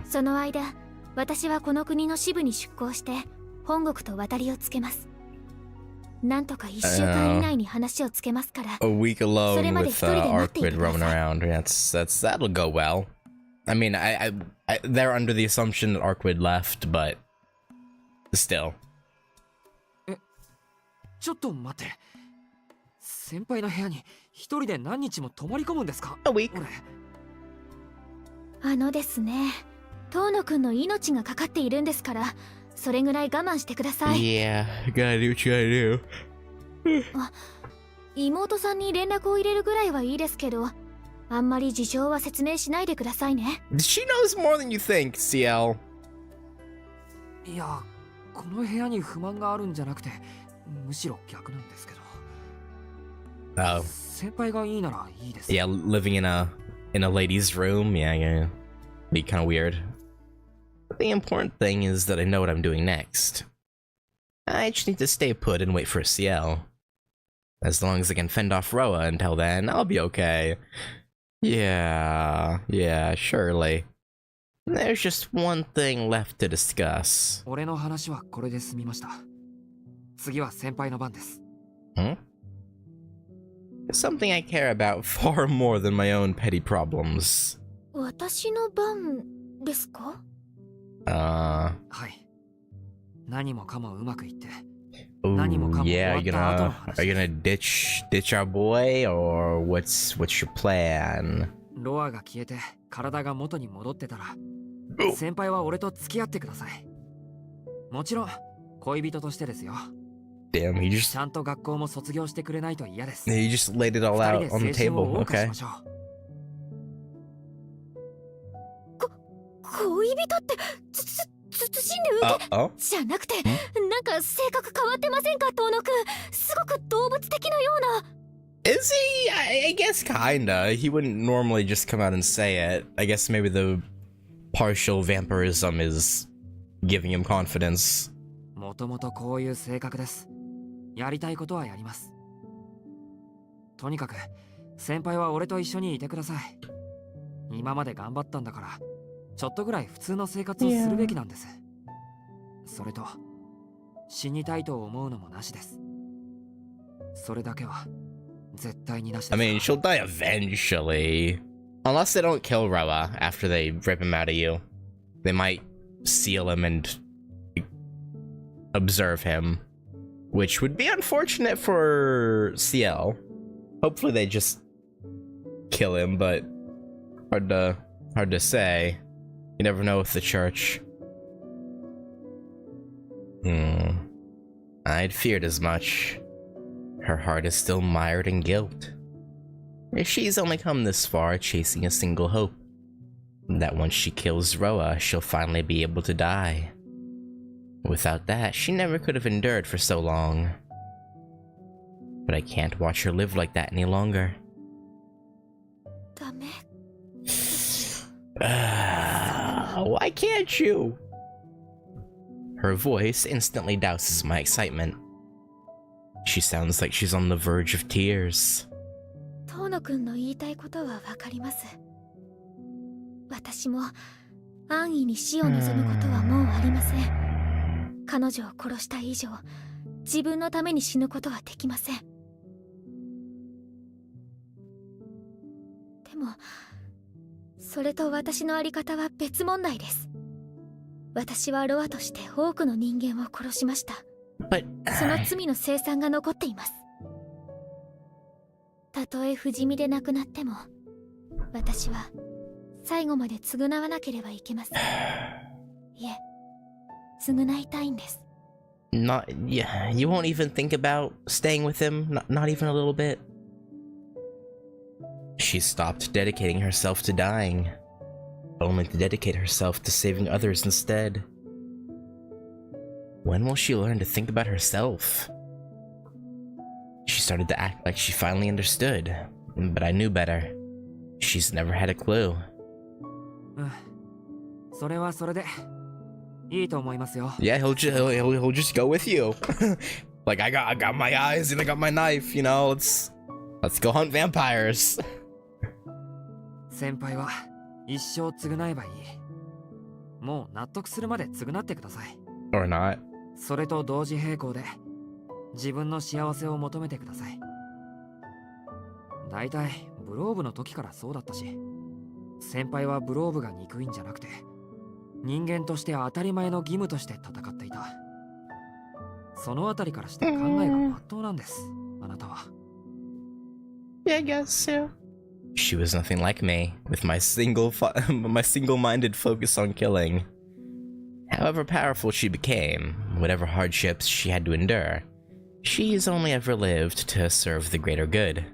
B: その間、私はこの国の支部に出向して本国と渡りをつけます。なんとか1週間以内に話をつけますから。
A: A week alone with Arquid
B: 待っていてくだ
A: roaming
B: さい。
A: around. That'll go well. I mean, I they're under the assumption that Arquid left, but still.
C: ちょっと待って。先輩の部屋に一人で何日も泊まり込むんですか？
A: A week.
B: 俺ですね、遠野くんの命がかかっているんですから、それぐらい我慢してください。
A: Yeah, gotta do what you gotta do.
B: 妹さんに連絡を入れるぐらいはいいですけど、あんまり事情は説明しないでくださいね。
A: She knows more than you think, CL.
C: いや、この部屋に不満があるんじゃなくて、むしろ逆なんですけど。
A: Oh.
C: 先輩がいいならいいです。
A: Yeah, living in a lady's room, yeah, be kind of weird. But the important thing is that I know what I'm doing next. I just need to stay put and wait for CL. As long as I can fend off Roa until then, I'll be okay. Yeah, surely. There's just one thing left to discuss.
C: 俺の話はこれで済みました。次は先輩の番です。
A: Something I care about far more than my own petty problems.
B: 私の番ですか？
C: はい。何もかもうまくいって。
A: Ooh,
C: 何もかも終
A: yeah,
C: わった後の話。
A: are you gonna ditch our boy, or what's your plan?
C: ロアが消えて体が元に戻ってたら、先輩は俺と付き合ってください。もちろん恋人としてですよ。
A: Damn, he
C: ち
A: just
C: ゃんと学校も卒業してくれないと嫌です。
A: laid it all out on the
C: 二人で
A: table.
C: 青春を謳歌し
A: Okay.
C: ましょう。
B: 恋人って慎んで受け
A: Oh.
B: じゃなくて、なんか性格変わってませんか、遠野くん。すごく動物的なような。
A: Is he? I guess kinda. He wouldn't normally just come out and say it. I guess maybe the partial vampirism is giving him confidence.
C: もともとこういう性格です。やりたいことはやります。とにかく先輩は俺と一緒にいてください。今まで頑張ったんだから、ちょっとぐらい普通の生活をするべきなんです。それと死にたいと思うのもなしです。それだけは絶対になしです。
A: I mean, she'll die eventually. Unless they don't kill Roa after they rip him out of you. They might seal him and observe him, which would be unfortunate for CL. Hopefully they just kill him, but hard to say. You never know with the church. I'd feared as much. Her heart is still mired in guilt. She's only come this far chasing a single hope. That once she kills Roa, she'll finally be able to die. Without that, she never could have endured for so long. But I can't watch her live like that any longer.
B: ダメ。
A: Why can't you? Her voice instantly douses my excitement. She sounds like she's on the verge of tears.
B: 遠野くんの言いたいことはわかります。私も安易に死を望むことはもうありません。彼女を殺した以上、自分のために死ぬことはできません。でも、それと私のあり方は別問題です。私はロアとして多くの人間を殺しました。その罪の清算が残っています。たとえ不死身で亡くなっても、私は最後まで償わなければいけません。いえ、償いたいんです。
A: Not, yeah, you won't even think about staying with him? Not even a little bit? She stopped dedicating herself to dying, only to dedicate herself to saving others instead. When will she learn to think about herself? She started to act like she finally understood, but I knew better. She's never had a clue.
C: それはそれでいいと思いますよ。
A: Yeah, he'll just go with you. Like I got my eyes and I got my knife, you know. Let's go hunt vampires.
C: 先輩は一生償えばいい。もう納得するまで償ってください。
A: Or not.
C: それと同時並行で自分の幸せを求めてください。だいたいブローブの時からそうだったし、先輩はブローブが憎いんじゃなくて人間として当たり前の義務として戦っていた。そのあたりからして考えが真っ当なんです、あなたは。
A: Yeah, I guess so. She was nothing like me, with my single-minded focus on killing. However powerful she became, whatever hardships she had to endure, she's only ever lived to serve the greater good.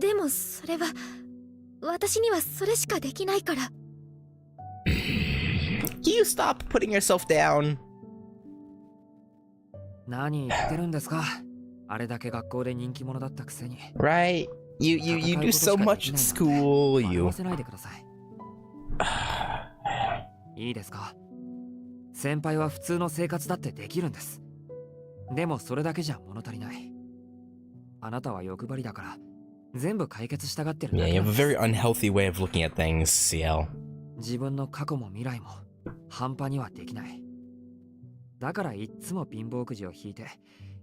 B: でもそれは私にはそれしかできないから。
A: Can you stop putting yourself down?
C: 何言ってるんですか。あれだけ学校で人気者だったくせに。
A: Right? You do so much at school,
C: 笑
A: you...
C: わせないでください。いいですか。先輩は普通の生活だってできるんです。でもそれだけじゃ物足りない。あなたは欲張りだから全部解決したがってるだ
A: Yeah,
C: け
A: you
C: な
A: have
C: ん
A: a
C: です。
A: very unhealthy way of looking at things, CL.
C: 自分の過去も未来も半端にはできない。だからいっつも貧乏くじを引いて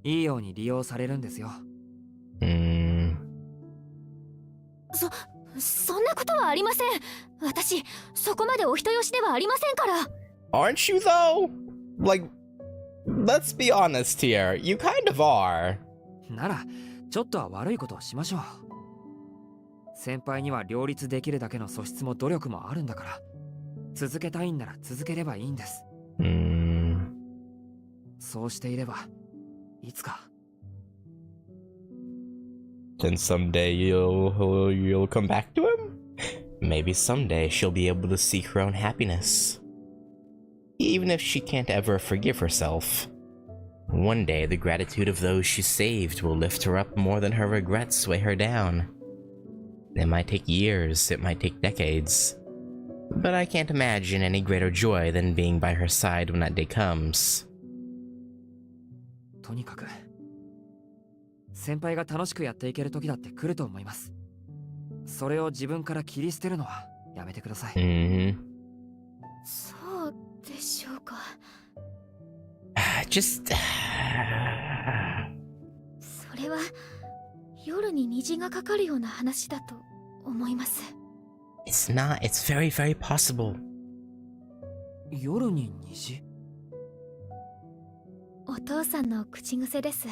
C: いいように利用されるんですよ。
B: そんなことはありません。私そこまでお人よしではありませんから。
A: Aren't you, though? Like, let's be honest here. You kind of are.
C: ならちょっとは悪いことをしましょう。先輩には両立できるだけの素質も努力もあるんだから、続けたいんなら続ければいいんです。そうしていればいつか。
A: Then someday you'll come back to him? Maybe someday she'll be able to seek her own happiness. Even if she can't ever forgive herself. One day the gratitude of those she saved will lift her up more than her regrets weigh her down. It might take years, it might take decades. But I can't imagine any greater joy than being by her side when that day comes.
C: とにかく先輩が楽しくやっていける時だって来ると思います。それを自分から切り捨てるのはやめてください。
B: そうでしょうか。
A: Just...
B: それは夜に虹がかかるような話だと思います。
A: It's not. It's very, very possible.
C: 夜に虹？
B: お父さんの口癖です。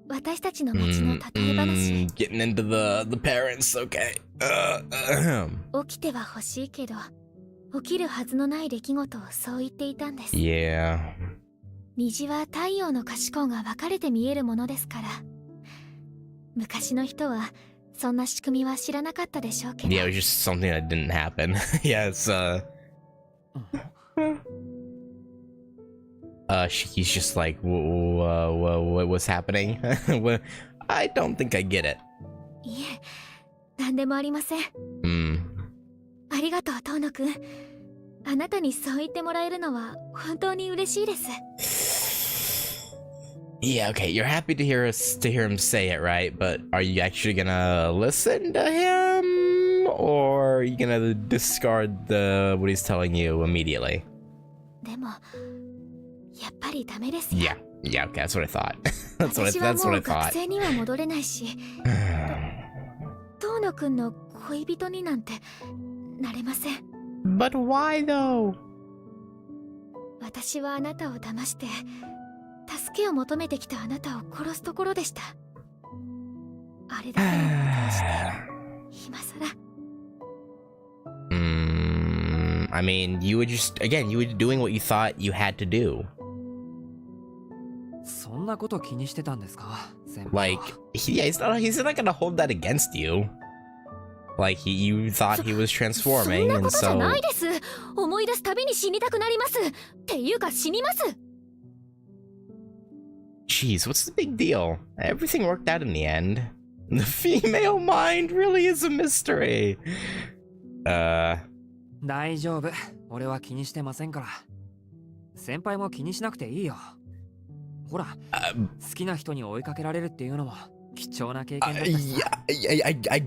B: 私たちの町の例え話。
A: Getting into the parents, okay.
B: 起きては欲しいけど起きるはずのない出来事をそう言っていたんです。
A: Yeah.
B: 虹は太陽の可視光が分かれて見えるものですから。昔の人はそんな仕組みは知らなかったでしょうけど。
A: Yeah, it was just something that didn't happen. Yeah, it's he's just like, what's happening? I don't think I get it.
B: いえ、何でもありません。ありがとう、遠野くん。あなたにそう言ってもらえるのは本当に嬉しいです。
A: Yeah, okay, you're happy to hear him say it, right? But are you actually gonna listen to him? Or are you gonna discard what he's telling you immediately?
B: でも、やっぱりダメですよ。
A: Yeah, okay, that's what I thought. that's what
B: 私は
A: I
B: もう
A: thought.
B: 学生には戻れないし、遠野くんの恋人になんてなれません。
A: But why though?
B: 私はあなたを騙して助けを求めてきたあなたを殺すところでした。あれだけのことをして今さら。
A: I mean, you were doing what you thought you had to do.
C: そんんなこと気にしてたんですか、先輩
A: Like, yeah, he's not gonna hold that against you. Like, you thought he was
B: そん
A: transforming,
B: なこ
A: and
B: とじゃ
A: so...
B: ないです。思い出すたびに死にたくなります。っていうか死にます。
A: Jeez, what's the big deal? Everything worked out in the end. The female mind really is a mystery.
C: 大丈夫、俺は気にしてませんから。先輩も気にしなくていいよ。ほら、好きな人に追いかけられるっていうのも貴重な経験だったしさ。
A: I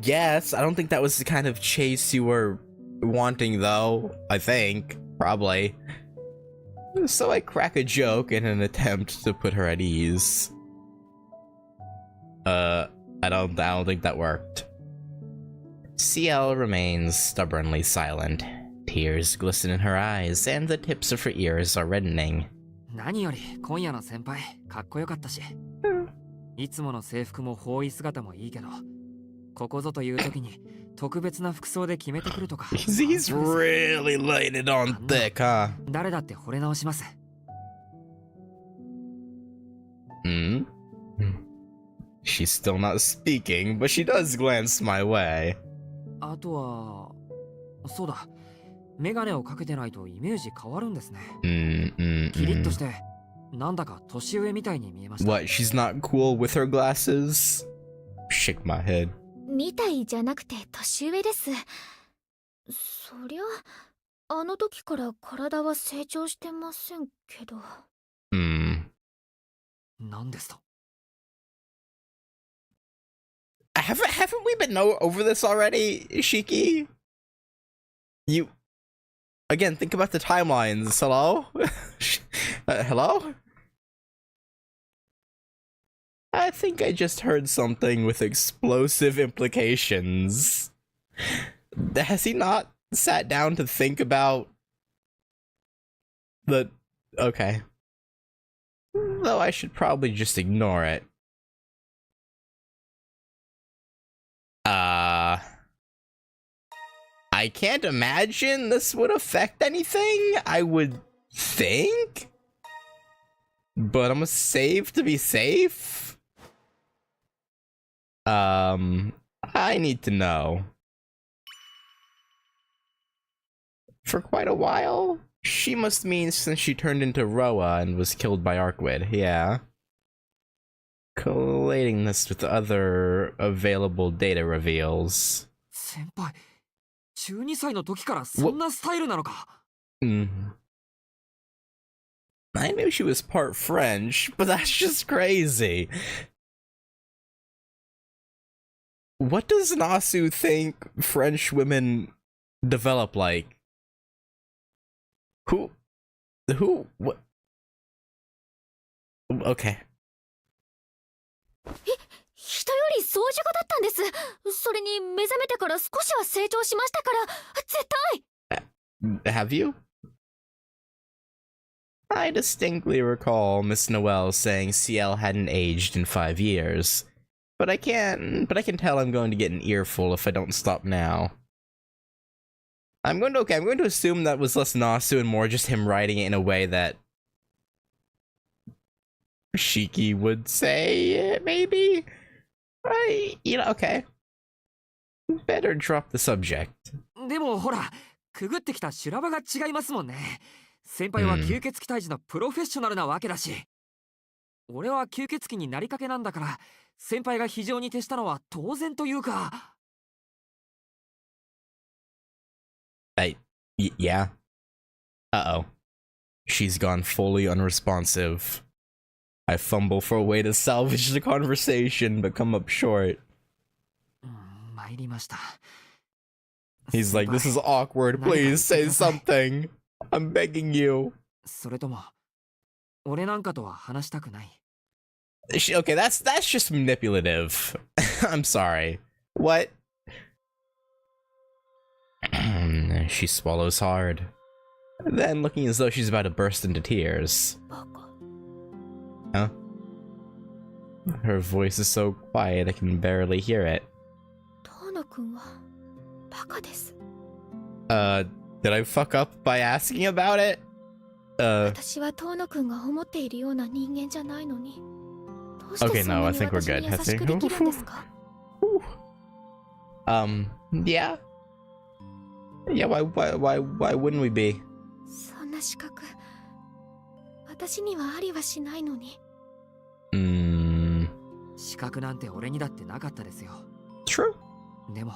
A: guess. I don't think that was the kind of chase you were wanting, though. I think. Probably. So I crack a joke in an attempt to put her at ease. I don't think that worked. CL remains stubbornly silent. Tears glisten in her eyes, and the tips of her ears are reddening.
C: 何より今夜の先輩かっこよかったし、いつもの制服も包囲姿もいいけど、ここぞという時に特別な服装で決めてくるとか。
A: He's really laying it on thick, huh?
C: 誰だって惚れ直します。
A: Hmm? She's still not speaking, but she does glance my way.
C: あとは、そうだ、メガネをかけてないとイメージ変わるんですね。キリッとして、なんだか年上みたいに見えました。
A: What, she's not cool with her glasses? Shake my head.
B: みたいじゃなくて年上です。そりゃ、あの時から体は成長してませんけど。
C: なんですと。
A: Haven't we been over this already, Shiki? You... Again, think about the timelines. Hello? Hello? I think I just heard something with explosive implications. Has he not sat down to think about the... Okay. Though I should probably just ignore it. I can't imagine this would affect anything, I would think. But I'm gonna save to be safe. I need to know. For quite a while? She must mean since she turned into Roa and was killed by Arkwid, yeah. Collating this with other available data reveals.
C: 先輩、12歳の時からそんなスタイルなのか。
A: I knew she was part French, but that's just crazy. What does Nasu think French women develop like? Who, what? Okay.
B: 人より早熟だったんです。それに目覚めてから少しは成長しましたから、絶対。
A: Have you? I distinctly recall Miss Noel saying CL hadn't aged in 5 years. But I can tell I'm going to get an earful if I don't stop now. I'm going to assume that was less Nasu and more just him writing it in a way that Shiki would say it, maybe? Okay. Better drop the subject.
C: でもほら、くぐってきた修羅場が違いますもんね。先輩は吸血鬼退治のプロフェッショナルなわけだし。俺は吸血鬼になりかけなんだから、先輩が非常に徹したのは当然というか。
A: Yeah. Uh-oh. She's gone fully unresponsive. I fumble for a way to salvage the conversation, but come up short.
C: 参りました。
A: He's like, this is awkward. Please say something. I'm begging you.
C: それとも、俺なんかとは話したくない。
A: Okay, that's just manipulative. I'm sorry. What? She swallows hard. Then, looking as though she's about to burst into tears. Huh? Her voice is so quiet I can barely hear it. Did I fuck up by asking about it?
B: 私は遠野くんが思っているような人間じゃないのに。
A: Okay, no, I think we're good. I think. Yeah. Yeah, why wouldn't we be?
B: そんな資格私にはありはしないのに。
C: 資格なんて俺にだってなかったですよ。
A: True.
C: でも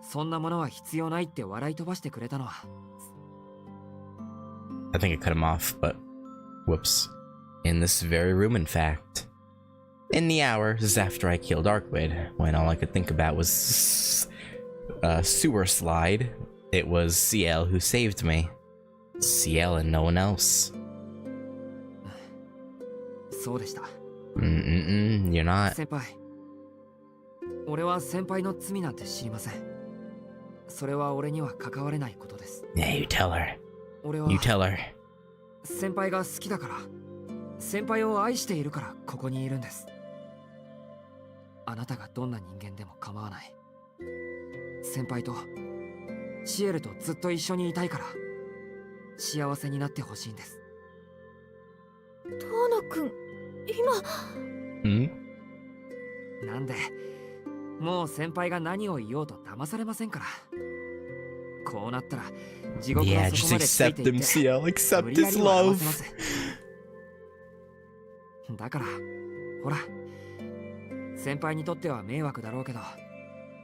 C: そんなものは必要ないって笑い飛ばしてくれたのは。
A: I think I cut him off, but whoops. In this very room, in fact. In the hours after I killed Arkwid, when all I could think about was a sewer slide, it was CL who saved me. CL and no one else.
C: そうでした。
A: You're not.
C: 先輩、俺は先輩の罪なんて知りません。それは俺には関われないことです。
A: Yeah, you tell her.
C: 俺は
A: You tell her.
C: 先輩が好きだから、先輩を愛しているからここにいるんです。あなたがどんな人間でも構わない。先輩とシエルとずっと一緒にいたいから幸せになってほしいんです。
B: 遠野くん、今。
C: なんで、もう先輩が何を言おうと騙されませんから。こうなったら地獄の
A: Yeah,
C: 底
A: just
C: までつい
A: accept
C: ていっ
A: him,
C: て
A: CL. Accept
C: 無理や
A: his
C: りは合わ
A: love.
C: せます。だからほら、先輩にとっては迷惑だろうけど、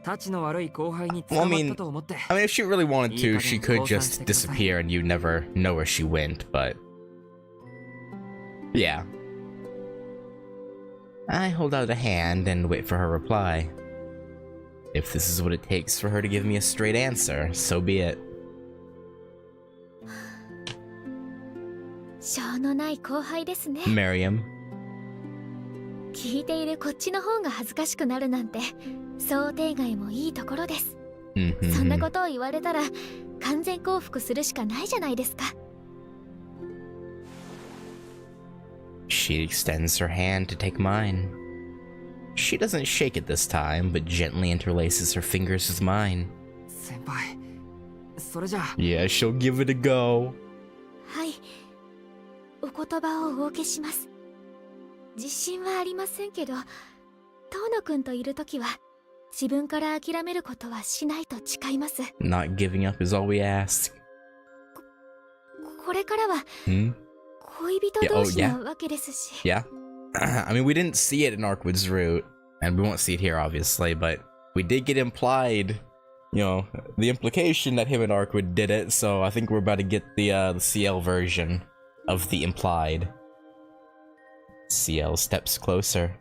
C: タチの悪い後輩に捕まったと思って。
A: I mean, if she really wanted to, she could just disappear and you never know where she went, but... Yeah. I hold out a hand and wait for her reply. If this is what it takes for her to give me a straight answer, so be it.
B: しょうのない後輩ですね。
A: Miriam.
B: 聞いているこっちの方が恥ずかしくなるなんて想定外もいいところです。そんなことを言われたら完全降伏するしかないじゃないですか。
A: She extends her hand to take mine. She doesn't shake it this time, but gently interlaces her fingers with mine.
C: 先輩、それじゃあ。
A: Yeah, she'll give it a go.
B: はい、お言葉をお受けします。自信はありませんけど、遠野くんといるときは自分から諦めることはしないと誓います。
A: Not giving up is all we ask.
B: これからは恋人同士なわけですし。
A: Yeah. I mean, we didn't see it in Arkwid's route, and we won't see it here, obviously, but we did get implied, you know, the implication that him and Arkwid did it, so I think we're about to get the CL version of the implied. CL steps closer,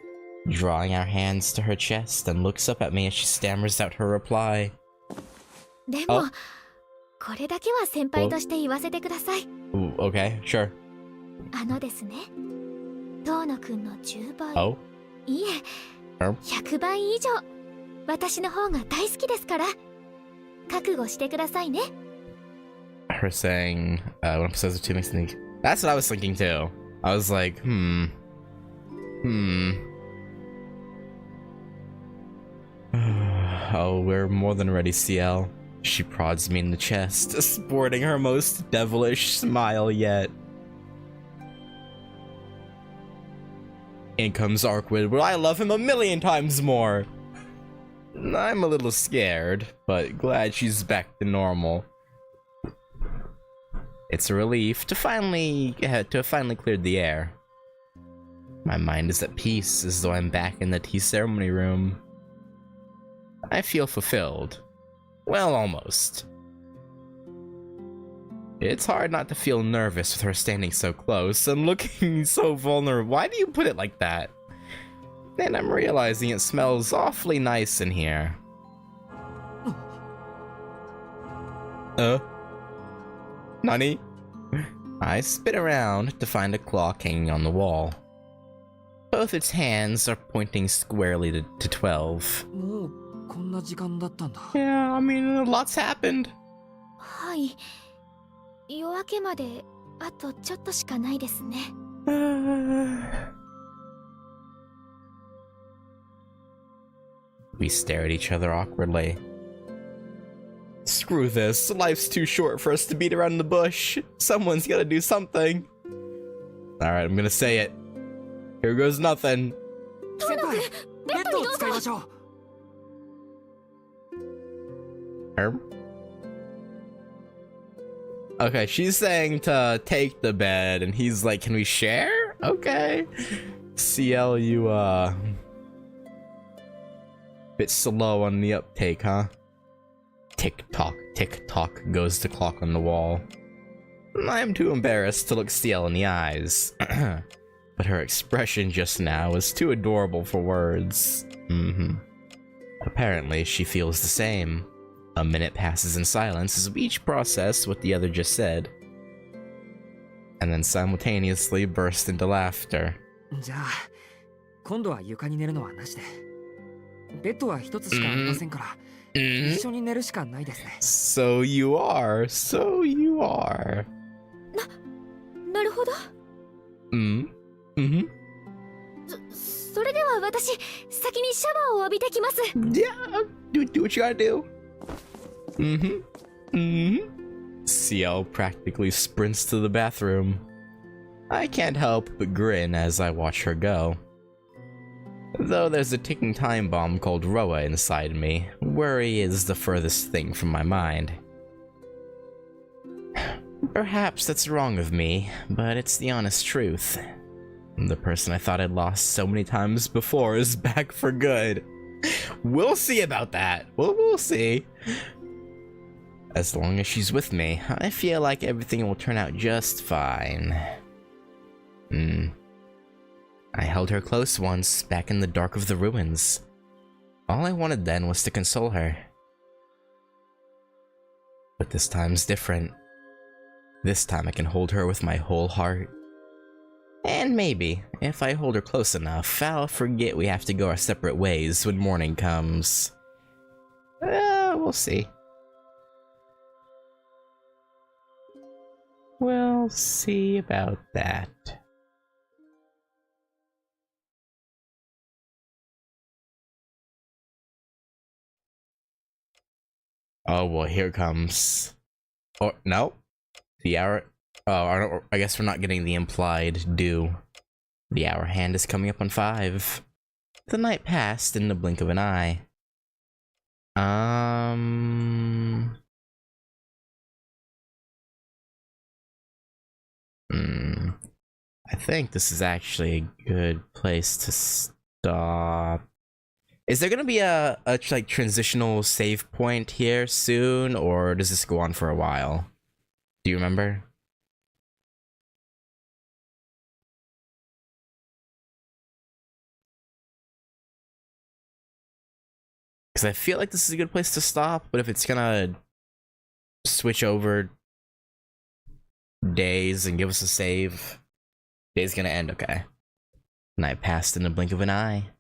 A: drawing our hands to her chest, and looks up at me as she stammers out her reply.
B: でも、これだけは先輩として言わせてください。
A: Okay, sure.
B: ですね、遠野くんの10倍、いえ、100倍以上、私の方が大好きですから、覚悟してくださいね。
A: Her saying, one episode of two makes me... That's what I was thinking too. I was like, Oh, we're more than ready, CL. She prods me in the chest, sporting her most devilish smile yet. In comes Arkwid, but I love him a million times more. I'm a little scared, but glad she's back to normal. It's a relief to finally cleared the air. My mind is at peace, as though I'm back in the tea ceremony room. I feel fulfilled. Well, almost. It's hard not to feel nervous with her standing so close and looking so vulnerable. Why do you put it like that? And I'm realizing it smells awfully nice in here. Nani? I spin around to find a clock hanging on the wall. Both its hands are pointing squarely to 12. Yeah, I mean, lots happened.
B: はい。夜明けまであとちょっとしかないですね。
A: We stare at each other awkwardly. Screw this. Life's too short for us to beat around the bush. Someone's gotta do something. Alright, I'm gonna say it. Here goes nothing.
C: 先輩、ベッドを使いましょう。
A: Okay, she's saying to take the bed, and he's like, can we share? Okay. CL, you, bit slow on the uptake, huh? Tick tock goes the clock on the wall. I am too embarrassed to look CL in the eyes. But her expression just now is too adorable for words. Apparently, she feels the same. A minute passes in silence as we each process what the other just said, and then simultaneously burst into laughter.
C: じゃあ、今度は床に寝るのはなしで。ベッドは一つしかありませんから、一緒に寝るしかないですね。
A: So you are.
B: なるほど。それでは私、先にシャワーを浴びてきます。
A: Yeah, do what you gotta do. CL practically sprints to the bathroom. I can't help but grin as I watch her go. Though there's a ticking time bomb called Roa inside me, worry is the furthest thing from my mind. Perhaps that's wrong of me, but it's the honest truth. The person I thought I'd lost so many times before is back for good. We'll see about that. We'll see. As long as she's with me, I feel like everything will turn out just fine. I held her close once, back in the dark of the ruins. All I wanted then was to console her. But this time's different. This time I can hold her with my whole heart. And maybe, if I hold her close enough, I'll forget we have to go our separate ways when morning comes. We'll see. We'll see about that. Oh, well, here comes... Or, no. The hour... Oh, I guess we're not getting the implied due. The hour hand is coming up on 5. The night passed in the blink of an eye. I think this is actually a good place to stop. Is there gonna be a like transitional save point here soon, or does this go on for a while? Do you remember? Because I feel like this is a good place to stop, but if it's gonna switch over days and give us a save, day's gonna end, okay. Night passed in the blink of an eye.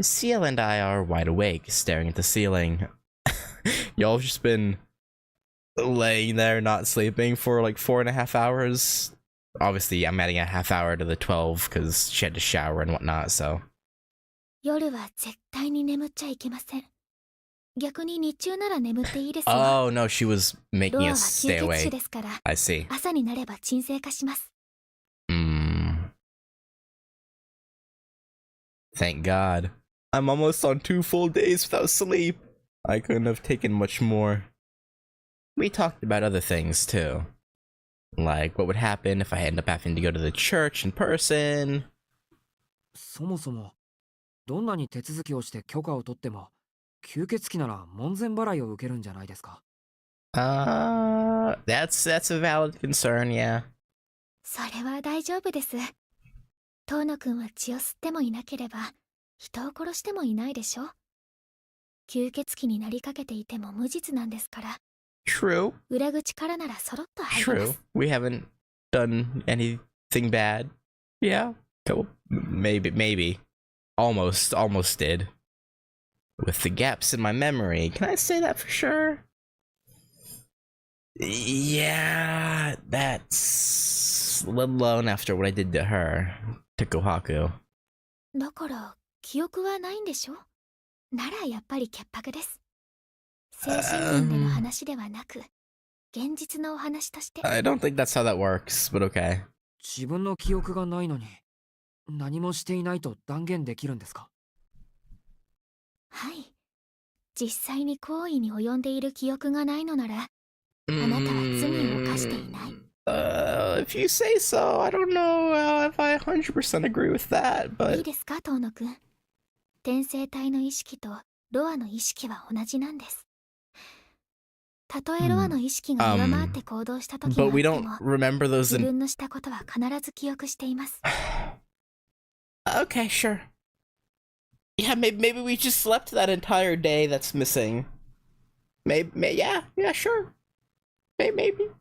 A: CL and I are wide awake, staring at the ceiling. Y'all have just been laying there, not sleeping for like 4.5 hours. Obviously, I'm adding a half hour to the 12 because she had to shower and whatnot, so.
B: 夜は絶対に眠っちゃいけません。逆に日中なら眠っていいですよ。
A: Oh no, she was making
B: ロアは
A: us
B: 吸
A: stay
B: 血
A: away.
B: 種ですから、
A: I see.
B: 朝になれば鎮静化します。
A: Thank God. I'm almost on 2 full days without sleep. I couldn't have taken much more. We talked about other things too. Like what would happen if I end up having to go to the church in person.
C: そもそも、どんなに手続きをして許可を取っても、吸血鬼なら門前払いを受けるんじゃないですか。
A: That's a valid concern, yeah.
B: それは大丈夫です。遠野くんは血を吸ってもいなければ、人を殺してもいないでしょ。吸血鬼になりかけていても無実なんですから。
A: True.
B: 裏口からならそろっと入りま
A: True.
B: す。
A: We haven't done anything bad. Yeah. Cool. Maybe. Almost did. With the gaps in my memory, can I say that for sure? Yeah, that's let alone after what I did to her, to Kohaku.
B: だから記憶はないんでしょ。ならやっぱり潔白です。精神面での話ではなく、現実のお話として。
A: I don't think that's how that works, but okay.
C: 自分の記憶がないのに、何もしていないと断言できるんですか？
B: はい。実際に行為に及んでいる記憶がないのなら、あなたは罪を犯していない。
A: If you say so, I don't know if I 100% agree with that,
B: いい
A: but
B: ですか、遠野くん。転生体の意識とロアの意識は同じなんです。たとえロアの意識が上回って行動した時があ
A: but
B: っ
A: we
B: て
A: don't
B: も、
A: remember those
B: 自
A: in.
B: 分のしたことは必ず記憶しています。
A: Okay, sure. Yeah, maybe we just slept that entire day that's missing. Yeah, sure. Maybe.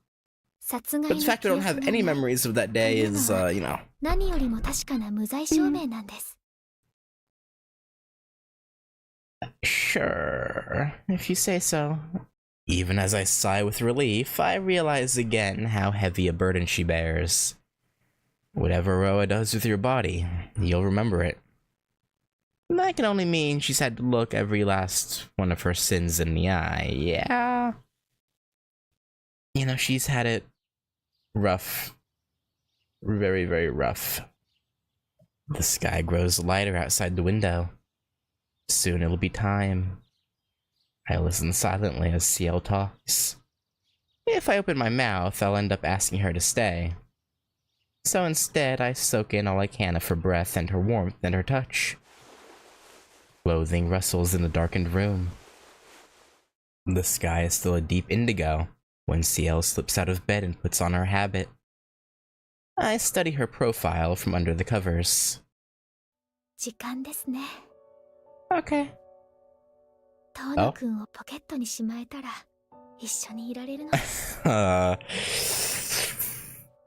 B: 殺害
A: But
B: の
A: the
B: 記
A: fact we
B: 憶
A: don't
B: が
A: have
B: な
A: any
B: い
A: memories of that day is, you know.
B: 何よりも確かな無罪証明なんです。
A: Sure, if you say so. Even as I sigh with relief, I realize again how heavy a burden she bears. Whatever Roa does with your body, you'll remember it. And that can only mean she's had to look every last one of her sins in the eye, yeah. You know, she's had it rough. Very, very rough. The sky grows lighter outside the window. Soon it'll be time. I listen silently as Ciel talks. If I open my mouth, I'll end up asking her to stay. So instead, I soak in all I can of her breath and her warmth and her touch. Clothing rustles in the darkened room. The sky is still a deep indigo when Ciel slips out of bed and puts on her habit. I study her profile from under the covers.
B: 時間ですね。
A: Okay.
B: 遠野くんをポケットにしまえたら一緒にいられるの。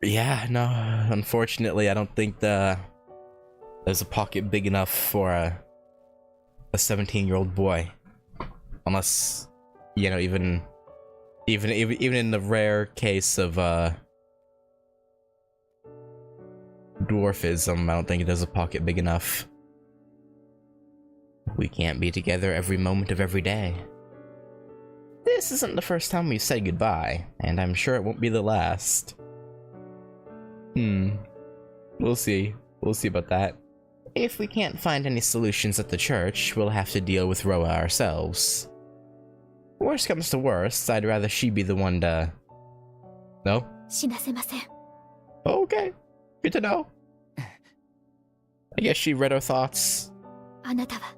A: Yeah, no, unfortunately, I don't think there's a pocket big enough for a 17-year-old boy. Unless, you know, even in the rare case of dwarfism, I don't think there's a pocket big enough. We can't be together every moment of every day. This isn't the first time we've said goodbye, and I'm sure it won't be the last. We'll see. We'll see about that. If we can't find any solutions at the church, we'll have to deal with Roa ourselves. Worst comes to worst, I'd rather she be the one to... No?
B: 死なせません。
A: Okay. Good to know. I guess she read our thoughts.
B: あなたは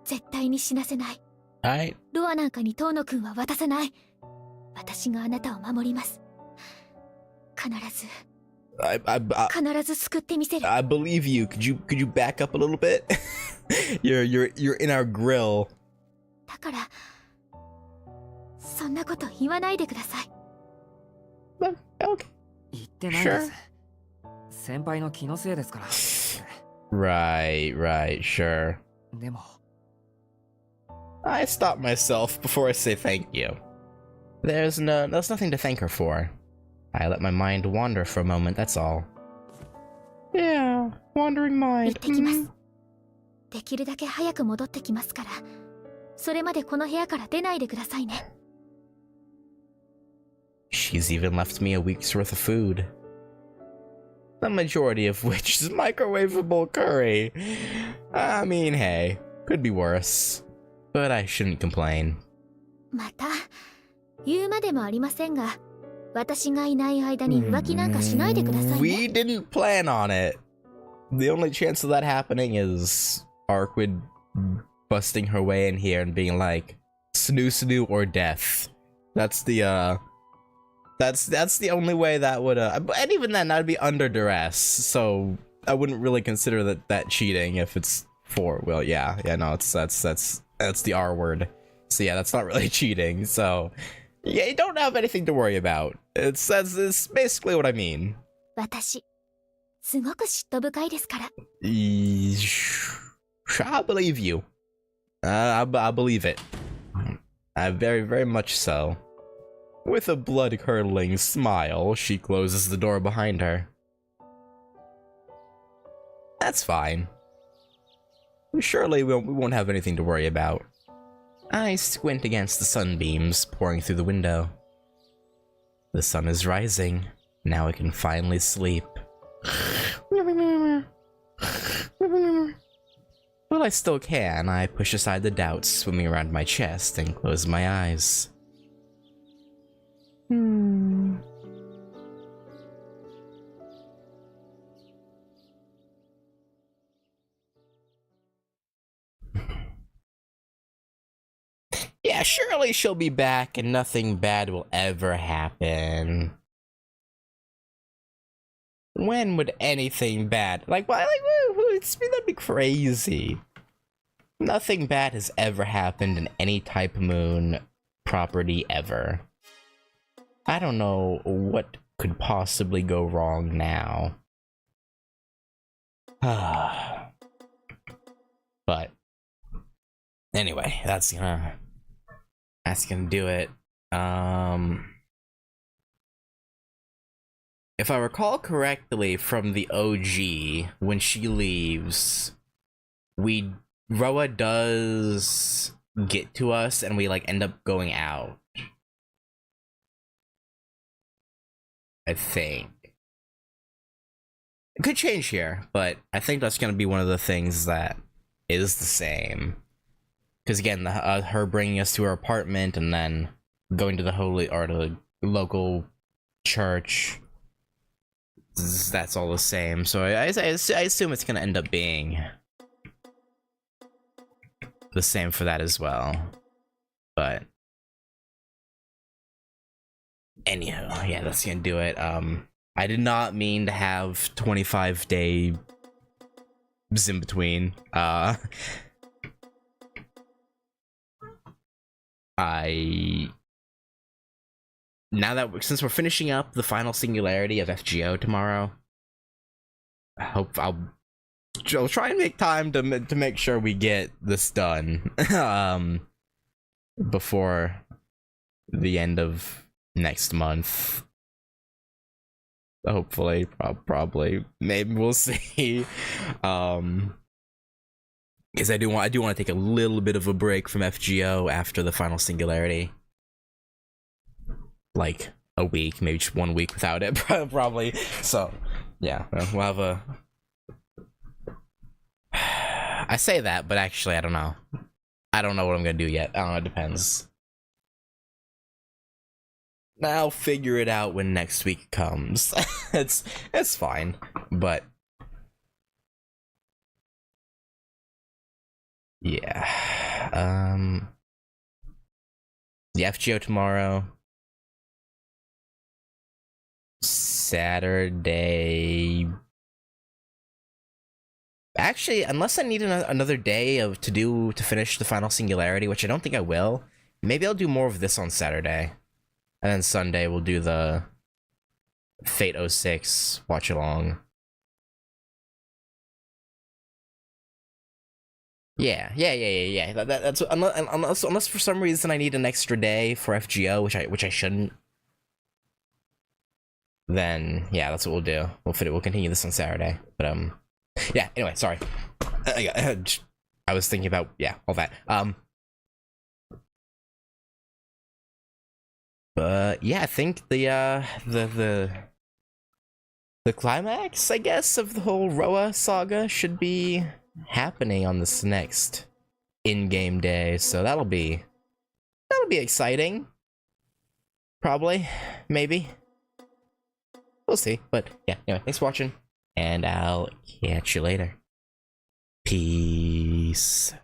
B: 絶対に死なせない。
A: Alright.
B: ロアなんかに遠野くんは渡さない。私があなたを守ります。必ず 必ず救ってみせる。
A: I believe you. Could you back up a little bit? you're in our grill.
B: だからそんなこと言わないでください。
A: Okay.
C: 言ってないです。先輩の気のせいですから。
A: Right, sure.
C: でも
A: I stop myself before I say thank you. There's nothing to thank her for. I let my mind wander for a moment, that's all. Yeah, wandering
B: 行っ
A: mind.
B: てきます。できるだけ早く戻ってきますから、それまでこの部屋から出ないでくださいね。
A: She's even left me a week's worth of food. The majority of which is microwavable curry. I mean, hey, could be worse. But I shouldn't complain.
B: また言うまでもありませんが、私がいない間に浮気なんかしないでくださいね。
A: We didn't plan on it. The only chance of that happening is Arkwood busting her way in here and being like, snoo or death. That's the the only way that would and even then that'd be under duress, so I wouldn't really consider that cheating if it's for, well, yeah, no, that's the R word. So yeah, that's not really cheating, so yeah, you don't have anything to worry about. It's basically what I mean.
B: 私すごく嫉妬深いですから。
A: I believe you. I believe it. Very, very much so. With a blood-curdling smile, she closes the door behind her. That's fine. Surely we won't have anything to worry about. I squint against the sunbeams pouring through the window. The sun is rising. Now I can finally sleep. Well, I still can. I push aside the doubts swimming around my chest and close my eyes. Yeah, surely she'll be back and nothing bad will ever happen. When would anything bad? Like, why? Like, that'd be crazy. Nothing bad has ever happened in any Type Moon property ever. I don't know what could possibly go wrong now. But anyway, that's gonna do it. If I recall correctly from the OG, when she leaves, Roa does get to us and we like end up going out. I think. It could change here, but I think that's gonna be one of the things that is the same. Because again, her bringing us to her apartment and then going to the the local church, that's all the same. So I assume it's gonna end up being the same for that as well. But anyhow, yeah, that's gonna do it. I did not mean to have 25 days in between. Now that since we're finishing up the final singularity of FGO tomorrow, I hope I'll try and make time to make sure we get this done before the end of next month. Hopefully, probably, maybe, we'll see. Because I do want to take a little bit of a break from FGO after the final singularity. Like a week, maybe just 1 week without it, probably. So, yeah, we'll have a. I say that, but actually, I don't know. I don't know what I'm gonna do yet. I don't know. It depends. I'll figure it out when next week comes. it's fine, but yeah. The FGO tomorrow. Saturday. Actually, unless I need another day to finish the final singularity, which I don't think I will. Maybe I'll do more of this on Saturday, and then Sunday we'll do the Fate 06 watch along. Yeah. That's unless for some reason I need an extra day for FGO, which I shouldn't. Then yeah, that's what we'll do. We'll continue this on Saturday. But yeah. Anyway, sorry. I was thinking about all that. But yeah, I think the climax, I guess, of the whole Roa saga should be happening on this next in-game day. So that'll be exciting. Probably, maybe. We'll see. But yeah, anyway, thanks for watching, and I'll catch you later. Peace.